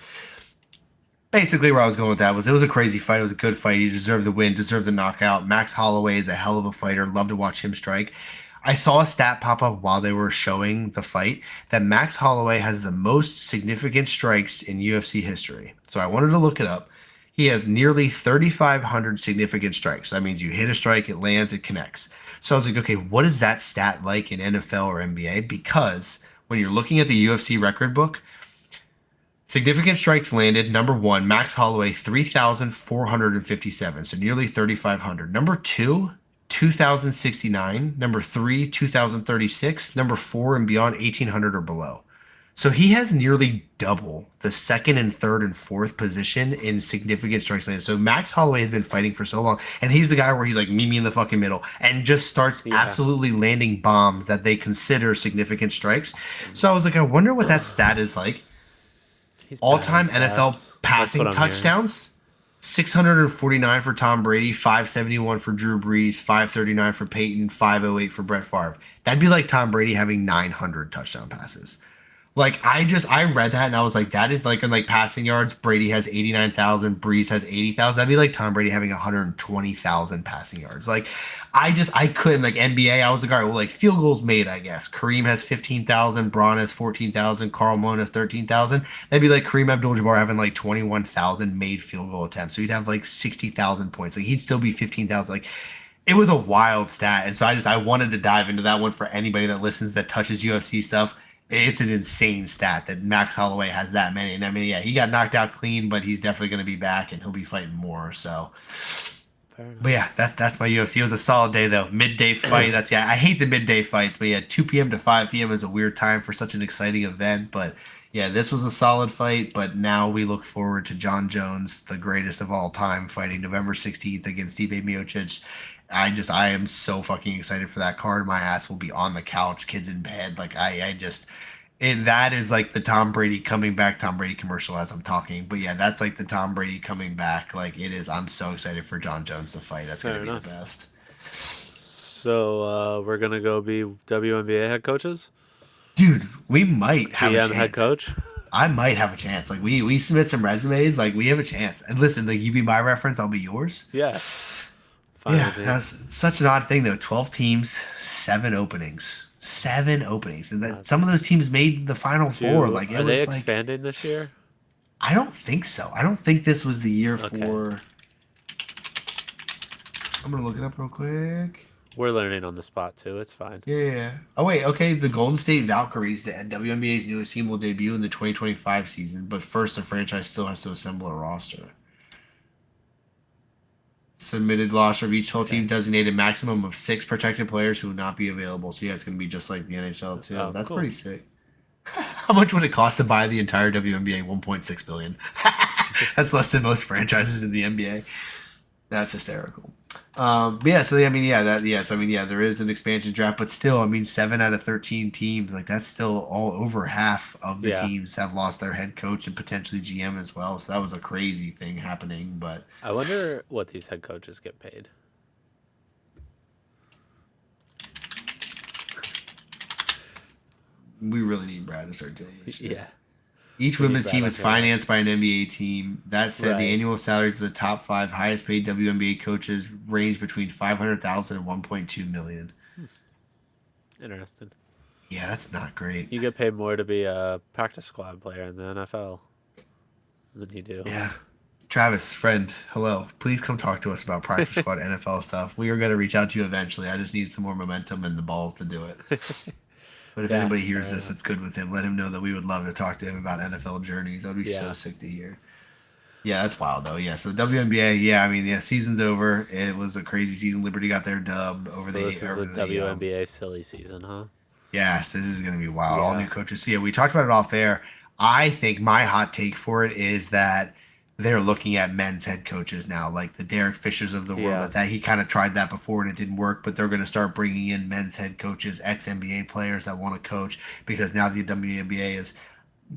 Basically, where I was going with that was it was a crazy fight. It was a good fight. He deserved the win, deserved the knockout. Max Holloway is a hell of a fighter. Love to watch him strike. I saw a stat pop up while they were showing the fight that Max Holloway has the most significant strikes in UFC history. So I wanted to look it up. He has nearly 3,500 significant strikes. That means you hit a strike, it lands, it connects. So I was like, okay, what is that stat like in NFL or NBA? Because when you're looking at the UFC record book, significant strikes landed. Number one, Max Holloway, 3,457, so nearly 3,500. Number two, 2,069. Number three, 2,036. Number four and beyond, 1,800 or below. So he has nearly double the second and third and fourth position in significant strikes landed. So Max Holloway has been fighting for so long, and he's the guy where he's like, meet me in the fucking middle, and just starts Yeah. absolutely landing bombs that they consider significant strikes. So I was like, I wonder what that stat is like. He's bad All-time NFL stats. That's passing what I'm hearing. touchdowns, 649 for Tom Brady, 571 for Drew Brees, 539 for Peyton, 508 for Brett Favre. That'd be like Tom Brady having 900 touchdown passes. Like I read that and I was like, that is like in like passing yards. Brady has 89,000, Breeze has 80,000. That'd be like Tom Brady having 120,000 passing yards. Like I couldn't like NBA. I was like, all right, well, like field goals made, I guess. Kareem has 15,000, Braun has 14,000, Karl Malone has 13,000. That'd be like Kareem Abdul-Jabbar having like 21,000 made field goal attempts. So he'd have like 60,000 points. Like he'd still be 15,000. Like it was a wild stat. And so I wanted to dive into that one for anybody that listens that touches UFC stuff. It's an insane stat that Max Holloway has that many. And I mean, yeah, he got knocked out clean, but he's definitely going to be back and he'll be fighting more. So, Fair enough. but yeah, that's my UFC. It was a solid day though. Midday fight. That's yeah. I hate the midday fights, but yeah, 2 p.m. to 5 p.m. is a weird time for such an exciting event. But yeah, this was a solid fight. But now we look forward to John Jones, the greatest of all time, fighting November 16th against Stipe Miocic. I am so fucking excited for that card. My ass will be on the couch, kids in bed. Like I just, and that is like the Tom Brady coming back, Tom Brady commercial as I'm talking. But yeah, that's like the Tom Brady coming back. Like it is. I'm so excited for John Jones to fight. That's Fair gonna be the enough. best. So we're gonna go be WNBA head coaches, Dude, we might have a GM head chance. coach. I might have a chance. Like we submit some resumes. Like we have a chance. And listen, like you be my reference, I'll be yours. Yeah, fine Yeah, with me. that's such an odd thing though. 12 teams, 7 openings. 7 openings. And that some of those teams made the final four. Like Are it they was like expanding this year? I don't think so. I don't think this was the year Okay. for I'm gonna look it up real quick. We're learning on the spot too. It's fine. Yeah, yeah, yeah. Oh wait, okay. The Golden State Valkyries, the WNBA's newest team, will debut in the 2025 season. But first, the franchise still has to assemble a roster. Submitted roster of each 12 team Okay. designated maximum of 6 protected players who will not be available. So yeah, it's gonna be just like the NHL too. Oh, That's cool. pretty sick. How much would it cost to buy the entire WNBA? 1.6 billion. That's less than most franchises in the NBA. That's hysterical. But yeah, so I mean, yeah, that yes, I mean, yeah, there is an expansion draft, but still, I mean, 7 out of 13 teams, like that's still all over half of the Yeah. teams have lost their head coach and potentially GM as well. So that was a crazy thing happening. But I wonder what these head coaches get paid. we really need Brad to start doing this shit. Yeah. Each We need women's Brad team on is camera. financed by an NBA team. That said, the Right. annual salaries of the top 5 highest paid WNBA coaches range between 500,000 and 1.2 million. Interesting. Yeah, that's not great. You get paid more to be a practice squad player in the NFL than you do. Yeah. Travis, friend, hello. Please come talk to us about practice squad NFL stuff. We are going to reach out to you eventually. I just need some more momentum and the balls to do it. But if Yeah, anybody fair hears this enough. that's good with him, let him know that we would love to talk to him about NFL journeys. That would be so Yeah. sick to hear. Yeah, that's wild though. Yeah, so WNBA, yeah, I mean, yeah, season's over. It was a crazy season. Liberty got their dub over So this is over a the WNBA silly season, huh? yes, this is going to be wild. All new Yeah. coaches. So yeah, we talked about it off air. I think my hot take for it is that they're looking at men's head coaches now, like the Derek Fishers of the world. Yeah. That he kind of tried that before and it didn't work, but they're going to start bringing in men's head coaches, ex NBA players that want to coach because now the WNBA is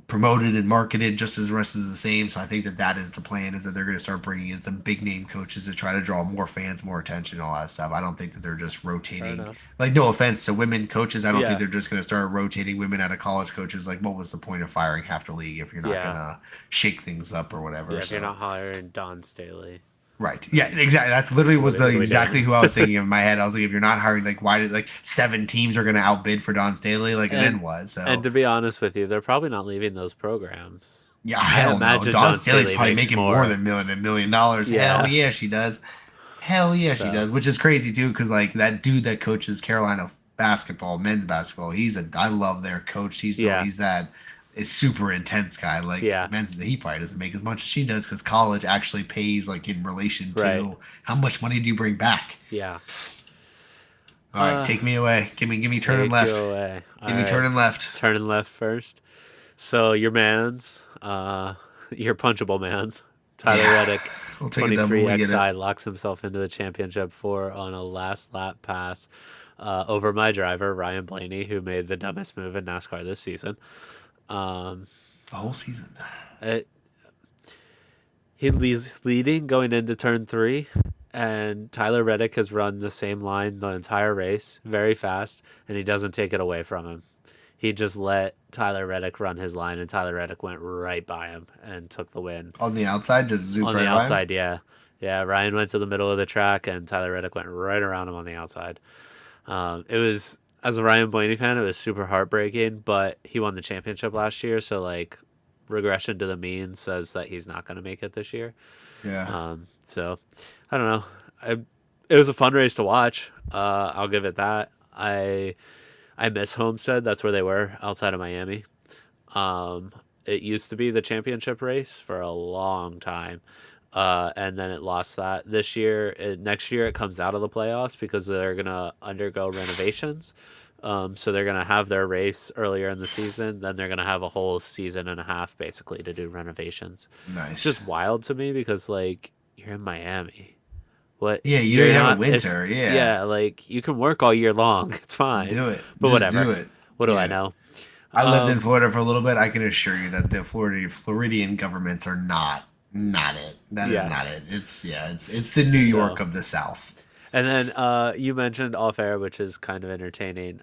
promoted and marketed just as the rest is the same. So I think that that is the plan, is that they're going to start bringing in some big name coaches to try to draw more fans, more attention, all that stuff. I don't think that they're just Fair rotating. enough. Like, no offense to women coaches, I don't think Yeah. they're just going to start rotating women out of college coaches. Like, what was the point of firing half the league if you're not Yeah. going to shake things up or whatever? Yeah, if you're So not hiring Don Staley. right, yeah, exactly. That's literally was What are the we exactly doing? who I was thinking of in my head. I was like, if you're not hiring, like, why did like 7 teams are going to outbid for Don Staley? Like, and then what? So And to be honest with you, they're probably not leaving those programs. yeah, I hell no. imagine Don Don Staley's Staley probably makes making more than $1 million. Yeah. Hell yeah, she does. Hell yeah, she So, does. Which is crazy too, because like that dude that coaches Carolina basketball, men's basketball, I love their coach. yeah. He's that it's super intense guy. Like Yeah. he probably doesn't make as much as she does because college actually pays like in relation to Right. how much money do you bring back. Yeah. All right, Uh, take me away. Give me turning Take left. you away. Give me All right. turning left. Turning left first. So your man's, your punchable man, Tyler Yeah. Reddick, We'll take a double. 23 We get XI, it. locks himself into the championship four on a last lap pass over my driver, Ryan Blaney, who made the dumbest move in NASCAR this season. The whole season. It, he's leading going into turn three, and Tyler Reddick has run the same line the entire race, very fast, and he doesn't take it away from him. He just let Tyler Reddick run his line, and Tyler Reddick went right by him and took the win. On the outside, just zoom On right the by him? outside, yeah. Yeah, Ryan went to the middle of the track, and Tyler Reddick went right around him on the outside. It was, as a Ryan Blaney fan, it was super heartbreaking, but he won the championship last year, so, like, regression to the mean says that he's not going to make it this year. Yeah. So, I don't know. It was a fun race to watch. I'll give it that. I miss Homestead. That's where they were, outside of Miami. It used to be the championship race for a long time. And then it lost that this year. Next year it comes out of the playoffs because they're gonna undergo renovations. So they're gonna have their race earlier in the season, then they're gonna have a whole season and a half basically to do renovations. It's Nice. just wild to me because like you're in Miami. What? Yeah, you You're don't have a not- it's- winter. Yeah. Yeah, like you can work all year long. It's fine. Do it. But Just whatever. do it. What do I Yeah. know? I lived in Florida for a little bit. I can assure you that the Floridian governments are not it. That is Yeah. not it. It's the New York So- of the South. And then you mentioned off air, which is kind of entertaining.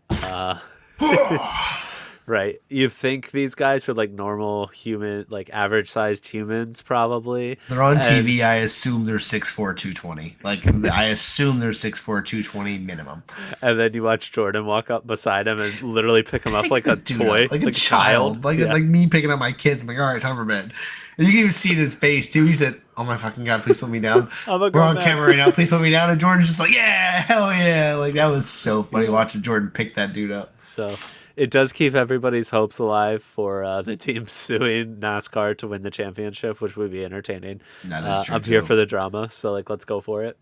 Right. You think these guys are like normal human, like average sized humans, probably. They're on And TV. I assume they're 6'4", 220. Like I assume they're 6'4", 220 minimum. and then you watch Jordan walk up beside him and literally pick him up Pick like the a dude up toy, like a like a child. child, like Yeah. like me picking up my kids. I'm like, all right, time for bed. And you can even see it in his face too. He said, "Oh my fucking god, please put me down. I'm a We're grown on man." camera right now. Please put me down." And Jordan's just like, "Yeah, hell yeah!" Like that was so funny watching Jordan pick that dude up. So it does keep everybody's hopes alive for the team suing NASCAR to win the championship, which would be entertaining. That is true I'm here too. for the drama, so like let's go for it.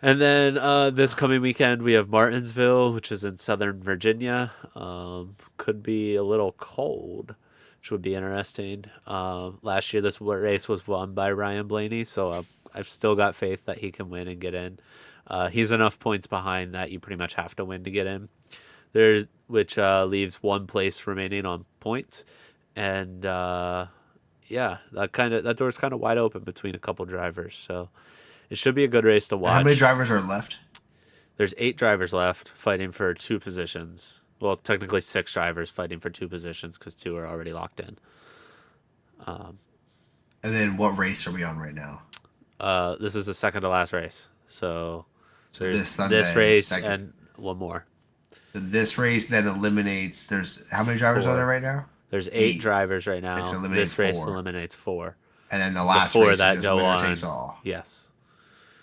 And then this coming weekend we have Martinsville, which is in Southern Virginia. Could be a little cold, which would be interesting. Last year this race was won by Ryan Blaney, so I've still got faith that he can win and get in. He's enough points behind that you pretty much have to win to get in. There's which leaves one place remaining on points, and yeah, that door's kind of wide open between a couple drivers. So it should be a good race to watch. How many drivers are left? There's 8 drivers left fighting for 2 positions. Well, technically 6 drivers fighting for 2 positions because 2 are already locked in. And then what race are we on right now? This is the second to last race. So there's this Sunday, this race second. and one more. So this race then eliminates. There's how many drivers 4. are there right now? There's 8 drivers right It's now. eliminated This race 4. eliminates 4. And then the last Before race that is just go winner on. takes all. Yes.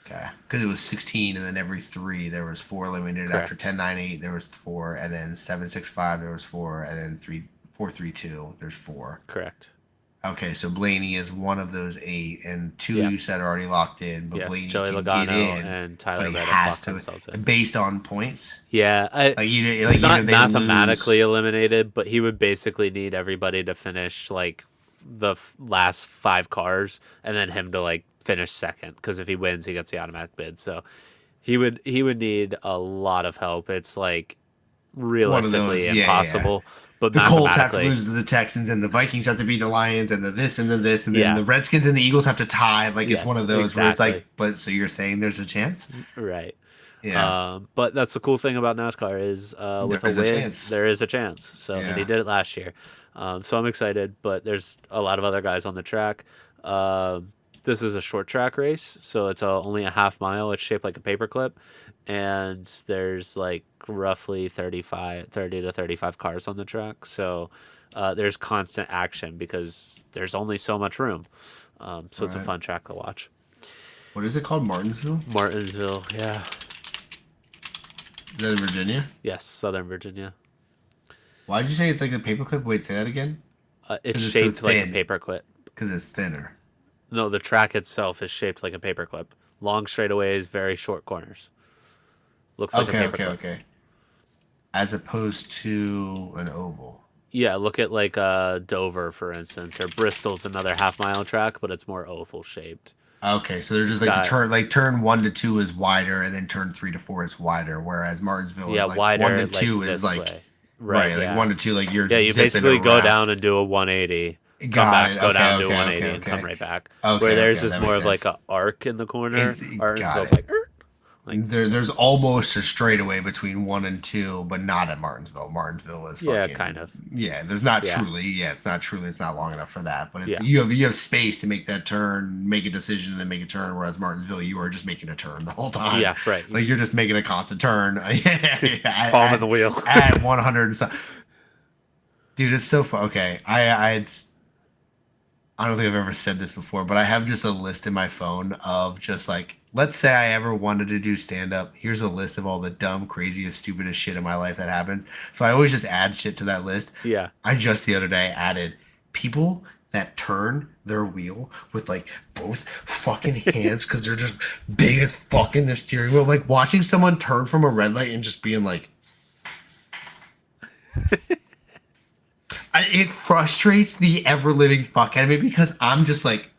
Okay, because it was 16, and then every 3 there was 4 eliminated. Correct. After 10, 9, 8 there was 4, and then 7, 6, 5 there was 4, and then 3, 4, 3, 2 there's 4. Correct. Okay, so Blaney is one of those 8, and 2 Yeah. you said are already locked in, but Yes, Blaney Joey can Logano get in, and but Tyler he Reddick has locked themselves to in. based on points. Yeah, Like you, he's like not if they mathematically lose, eliminated, but he would basically need everybody to finish like the last 5 cars, and then him to like finish second. Because if he wins, he gets the automatic bid. So he would need a lot of help. It's like realistically yeah, yeah. impossible. But the Colts have to mathematically, lose to the Texans, and the Vikings have to beat the Lions, and the this and the this, and then Yeah. the Redskins and the Eagles have to tie. Like it's Yes, one of those where it's like, exactly. but so you're saying there's a chance? right. Yeah. But that's the cool thing about NASCAR is with There is a a win, chance. there is a chance. So and he Yeah. did it last year. So I'm excited, but there's a lot of other guys on the track. This is a short track race, so it's only a half mile. It's shaped like a paperclip, and there's like roughly 30 to 35 cars on the track. So there's constant action because there's only so much room. So it's a Right. fun track to watch. What is it called? Martinsville? Martinsville, yeah. Is that in Virginia? Yes, Southern Virginia. Why'd you say it's like a paperclip? Wait, say that again? It's 'Cause it's so shaped like a thin. paperclip. Because it's thinner. No, the track itself is shaped like a paperclip. Long straightaways, very short corners. Looks like Okay, a okay, paperclip. okay. As opposed to an oval. Yeah, look at like Dover, for instance, or Bristol's another half mile track, but it's more oval shaped. Okay, so they're just like Got it. turn 1 to 2 is wider, and then turn 3 to 4 is wider. Whereas Martinsville Yeah, is like wider 1 to like 2 this is like way. right, like yeah. 1 to 2 like you're Yeah, you zipping basically go around. down and do a 180, come Got back, it. go Okay, down, do okay, 180, okay, and come okay. right back. Okay, Where theirs okay, is that more makes of like sense. an arc in the corner. Got Martinsville's it. like, There's almost a straightaway between 1 and 2, but not at Martinsville. Martinsville is Yeah, fucking, kind of. Yeah, there's not Yeah. truly. Yeah, it's not truly. It's not long enough for that. But it's, Yeah. you have space to make that turn, make a decision, and then make a turn. Whereas Martinsville, you are just making a turn the whole time. Yeah, right. Like you're just making a constant turn. Palm in the wheel. At 100 and something. Dude, it's so fun. Okay, I don't think I've ever said this before, but I have just a list in my phone of just like, let's say I ever wanted to do stand up. Here's a list of all the dumb, craziest, stupidest shit in my life that happens. So I always just add shit to that list. Yeah. I just the other day added people that turn their wheel with like both fucking hands because they're just big as fucking the steering wheel. Like watching someone turn from a red light and just being like, it frustrates the ever living fuck out of me because I'm just like,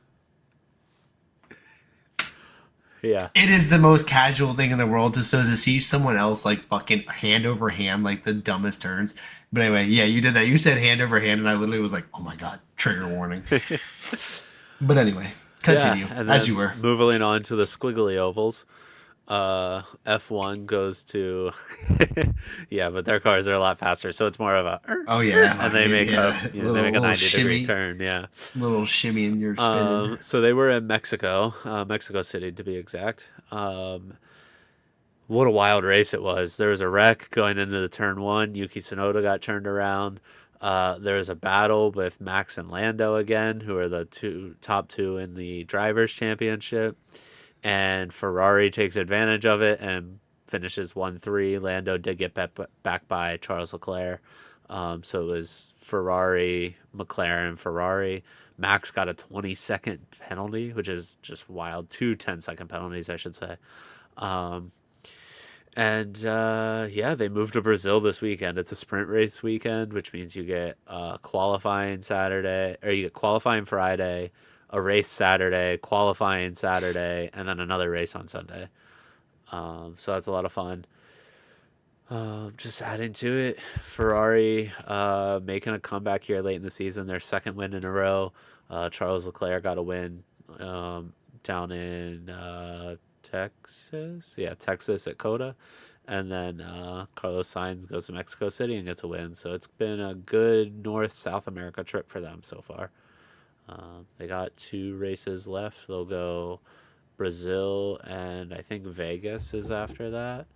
Yeah. it is the most casual thing in the world to see someone else like fucking hand over hand, like the dumbest turns. But anyway, yeah, you did that. You said hand over hand, and I literally was like, oh my God, trigger warning. But anyway, continue and as then you were. moving on to the squiggly ovals. F1 goes to yeah, but their cars are a lot faster, so it's more of a Oh yeah, and they make a yeah. they make a Little 90-degree shimmy, turn. Yeah. little shimmy, and you're spinning. So they were in Mexico, Mexico City to be exact. What a wild race it was. There was a wreck going into the turn one. Yuki Tsunoda got turned around. There was a battle with Max and Lando again, who are the top two in the drivers' championship. And Ferrari takes advantage of it and finishes 1-3. Lando did get back by Charles Leclerc. So it was Ferrari, McLaren, Ferrari. Max got a 20-second penalty, which is just wild. Two 10-second penalties, I should say. And yeah, they moved to Brazil this weekend. It's a sprint race weekend, which means you get qualifying Saturday, or you get qualifying Friday, a race Saturday, qualifying Saturday, and then another race on Sunday. So that's a lot of fun. Just adding to it, Ferrari making a comeback here late in the season, their second win in a row. Charles Leclerc got a win down in Texas. Yeah, Texas at Coda. And then Carlos Sainz goes to Mexico City and gets a win. So it's been a good North South America trip for them so far. They got 2 races left. They'll go Brazil and I think Vegas is after that.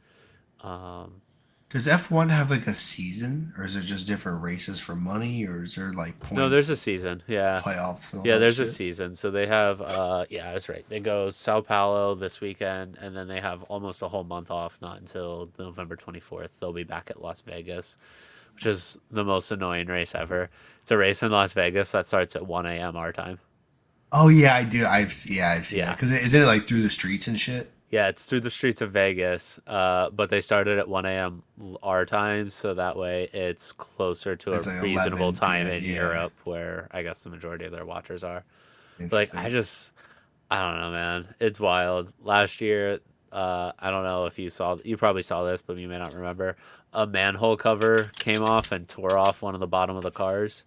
Does F1 have like a season, or is it just different races for money, or is there like No, there's points, a season. Yeah. playoffs, and all Yeah, that there's a shit? season. So they have yeah, that's right. They go Sao Paulo this weekend and then they have almost a whole month off, not until November 24th. They'll be back at Las Vegas, which is the most annoying race ever. It's a race in Las Vegas that starts at 1 a.m. our time. Oh yeah, I do. I've seen that Yeah. because isn't it like through the streets and shit? Yeah, it's through the streets of Vegas, but they started at 1 a.m. our time, so that way it's closer to a It's like reasonable 11 time p.m. in Yeah, Europe, where I guess the majority of their watchers are. But like, interesting. I don't know, man. It's wild. Last year, I don't know if you probably saw this, but you may not remember. A manhole cover came off and tore off one of the bottom of the cars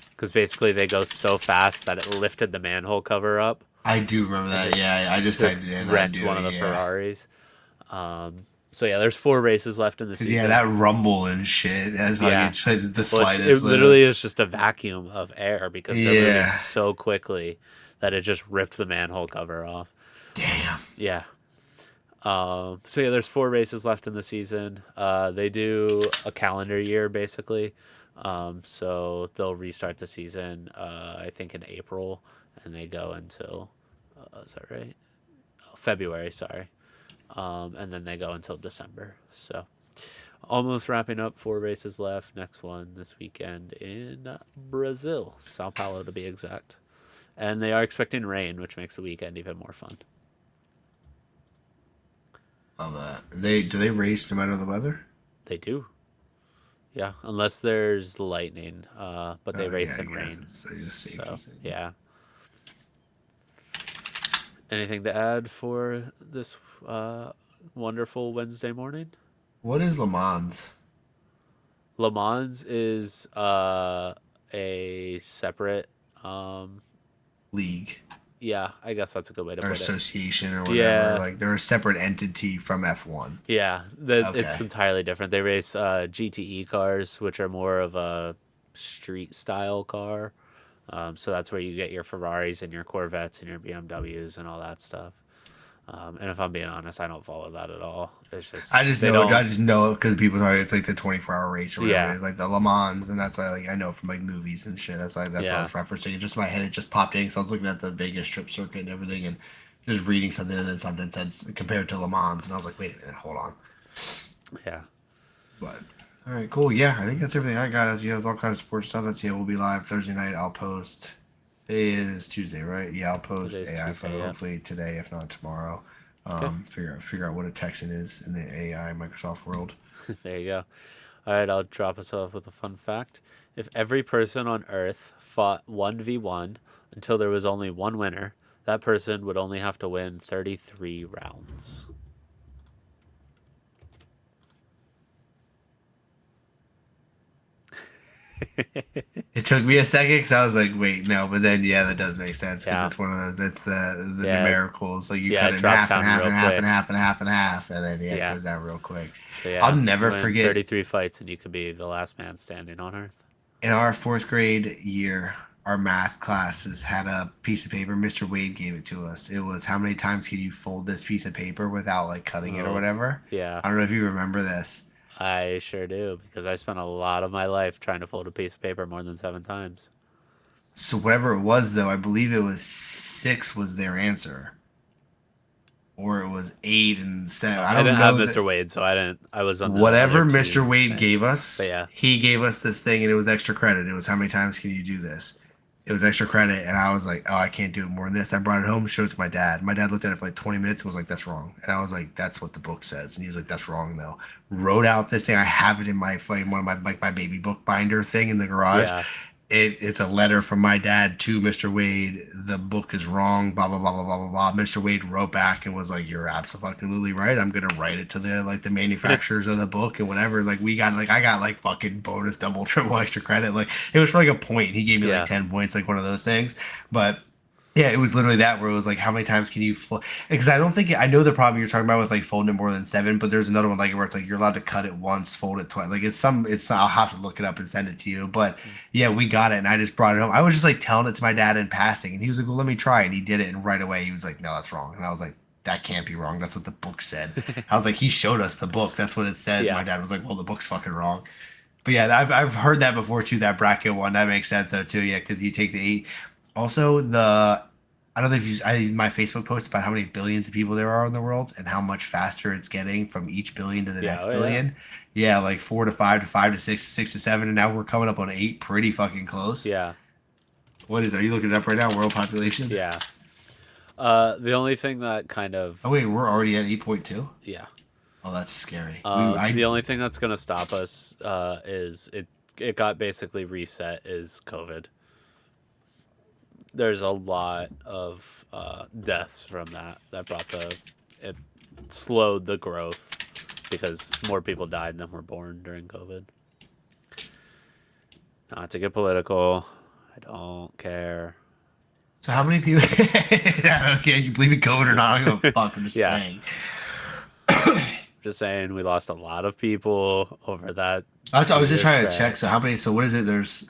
because basically they go so fast that it lifted the manhole cover up I do remember and that. just Yeah, I just took typed it in. I wrecked do. one of the Yeah, Ferraris. So yeah, there's 4 races left in the because yeah, season. that rumble and shit. That's Yeah, fucking the well, it slightest little. literally is just a vacuum of air because they're moving Yeah. so quickly that it just ripped the manhole cover off. Damn. Yeah. So yeah, there's 4 races left in the season. They do a calendar year basically. So they'll restart the season, I think in April, and they go until, is that right? Oh, February, sorry. And then they go until December. So almost wrapping up. 4 races left. Next one this weekend in Brazil, Sao Paulo to be exact. And they are expecting rain, which makes the weekend even more fun. Love that. Do they race no matter the weather? They do. Yeah, unless there's lightning, but they Yeah, race I in guess rain. it's a safety So thing. yeah. Anything to add for this wonderful Wednesday morning? What is Le Mans Le Mans is a separate. Um, league yeah, I guess that's a good way to or put it. association or whatever? Yeah, Like they're a separate entity from F1. yeah, it's Okay. entirely different. They race GTE cars, which are more of a street style car. So that's where you get your Ferraris and your Corvettes and your BMWs and all that stuff. And if I'm being honest, I don't follow that at all. It's just I just they know it. don't. I just know it because people talk. It's like the 24-hour race or whatever it Yeah, is, like the Le Mans, and that's why like I know from like movies and shit. That's what I yeah, was referencing. It just in my head, it just popped in because I was looking at the Vegas Strip circuit and everything, and just reading something, and then something said compared to Le Mans, and I was like, wait a minute, hold on. yeah. But all right, cool. Yeah, I think that's everything I got. As you guys, all kinds of sports stuff. That's yeah. We'll be live Thursday night. I'll post. Today is Tuesday, right? Yeah, I'll post Today's AI Tuesday. photo Yeah. hopefully today, if not tomorrow. Okay. Figure out what a Texan is in the AI Microsoft world. There you go. All right, I'll drop us off with a fun fact. If every person on Earth fought 1v1 until there was only one winner, that person would only have to win 33 rounds. It took me a second because I was like, wait, no, but then yeah, that does make sense because Yeah, it's one of those. It's the yeah, numericals. So you yeah. cut It it in drops half and down half real and half and quick. half and half and half, and then yeah, it Yeah. goes down real quick. So I'll yeah, never win forget 33 fights and you could be the last man standing on Earth. in our fourth grade year, our math classes had a piece of paper. Mr. Wade gave it to us. It was how many times can you fold this piece of paper without like cutting it or Oh, whatever. yeah. I don't know if you remember this. I sure do because I spent a lot of my life trying to fold a piece of paper more than 7 times. So whatever it was though, I believe it was six was their answer, or it was eight and seven. I I don't didn't have know that. Mr. Wade, so I didn't. I was on the other Whatever Mr. team Wade thing. gave But us, yeah, he gave us this thing and it was extra credit. It was how many times can you do this? It was extra credit, and I was like, oh, I can't do it more than this. I brought it home, showed it to my dad. My dad looked at it for like 20 minutes and was like, that's wrong. And I was like, that's what the book says. And he was like, that's wrong though. Wrote out this thing. I have it in my like, one of my like my baby book binder thing in the garage. yeah. It's a letter from my dad to Mr. Wade. The book is wrong. Blah blah blah blah blah blah blah. Mr. Wade wrote back and was like, "You're absolutely right. I'm gonna write it to the like the manufacturers of the book and whatever." Like we got like I got like fucking bonus double triple extra credit. Like it was for like a point. He gave me like Yeah. 10 points, like one of those things. But yeah, it was literally that where it was like, how many times can you fold? Because I don't think I know the problem you're talking about with like folding it more than seven, but there's another one like where it's like you're allowed to cut it once, fold it twice. Like it's I'll have to look it up and send it to you. But yeah, we got it, and I just brought it home. I was just like telling it to my dad in passing, and he was like, "Well, let me try," and he did it, and right away he was like, "No, that's wrong," and I was like, "That can't be wrong. That's what the book said." I was like, "He showed us the book. That's what it says." Yeah. My dad was like, "Well, the book's fucking wrong." But yeah, I've heard that before too. That bracket one that makes sense though too. Yeah, because you take the eight. Also, the I don't know if you my Facebook post about how many billions of people there are in the world and how much faster it's getting from each billion to the Yeah. next Oh, yeah. billion. Yeah, like four to five to five to six to six to seven, and now we're coming up on eight, pretty fucking close. Yeah. What is? Are you looking it up right now? World population? Yeah. The only thing that kind Oh of wait, we're already at 8.2. yeah. Oh, that's scary. The only thing that's gonna stop us is it got basically reset is COVID. There's a lot of deaths from that brought the it slowed the growth because more people died than were born during COVID. Not to get political, I don't care. So how many people? I don't care. You believe in COVID or not? I don't give a fuck. I'm just Yeah. saying. Just saying, we lost a lot of people over that. That's I was just 2 year trying to check. stretch. So how many? So what is it? There's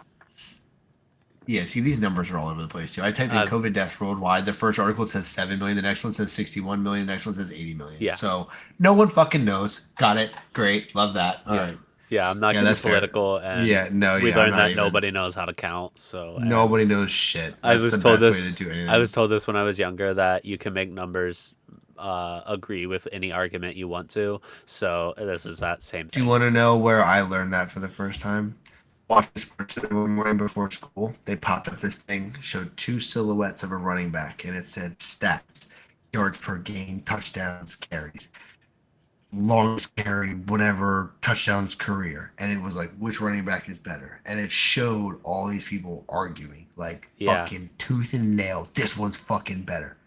yeah. See, these numbers are all over the place too. I typed in Uh, COVID deaths worldwide. The first article says 7 million. The next one says 61 million. The next one says 80 million. Yeah. So no one fucking knows. Got it. Great. Love that. All right. Yeah, I'm not Yeah, getting that's fair. political, and Yeah. No. we Yeah. I'm learned not that even. nobody knows how to count. So Nobody knows shit. I That's was the told best way this. to do anything. I was told this when I was younger that you can make numbers agree with any argument you want to. So this is that same Do you thing. want to know where I learned that for the first time? Watching sports one morning before school, they popped up this thing, showed two silhouettes of a running back, and it said stats, yards per game, touchdowns, carries, longest carry, whatever, touchdowns career. And it was like, which running back is better? And it showed all these people arguing, like Yeah, fucking tooth and nail. This one's fucking better.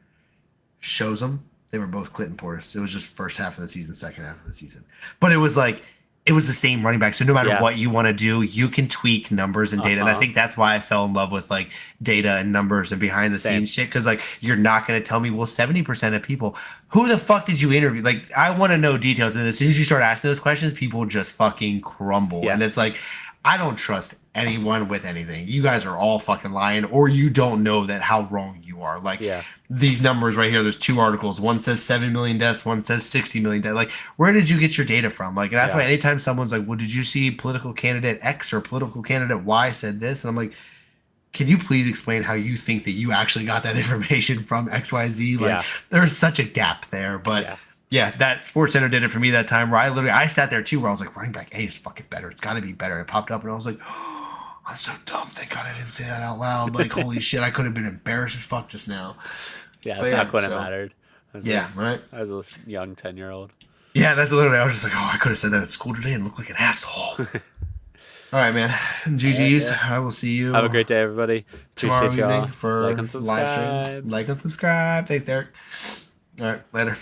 Shows them. They were both Clinton Portis. It was just first half of the season, second half of the season. But it was like it was the same running back. So no matter yeah, what you want to do, you can tweak numbers and uh data. And I huh. think that's why I fell in love with like data and numbers and behind the Same. scenes shit. Cause like you're not gonna tell me, well, 70% of people, who the fuck did you interview? Like I want to know details. And as soon as you start asking those questions, people just fucking crumble. And it's Yes. like I don't trust anyone with anything. You guys are all fucking lying, or you don't know that how wrong you are. Like Yeah. these numbers right here, there's two articles. One says 7 million deaths, one says 60 million deaths. Like, where did you get your data from? Like, that's why Yeah. anytime someone's like, well, did you see political candidate X or political candidate Y said this? And I'm like, can you please explain how you think that you actually got that information from XYZ? Like, Yeah. there's such a gap there. But Yeah. yeah, that Sports Center did it for me that time where I sat there too, where I was like, running back A is fucking better. It's got to be better. And it popped up and I was like, oh, I'm so dumb. Thank God I didn't say that out loud. Like, holy shit, I could have been embarrassed as fuck just now. Yeah. But yeah, Back when it so mattered. As yeah, right. as a young 10-year-old. Yeah, that's literally. I was just like, oh, I could have said that at school today and looked like an asshole. All right, man. All right. GG's. Yeah. I will see you Have a great day, everybody. tomorrow Appreciate y'all. evening for Like and live subscribe. stream. Like and subscribe. Thanks, Derek. All right, later.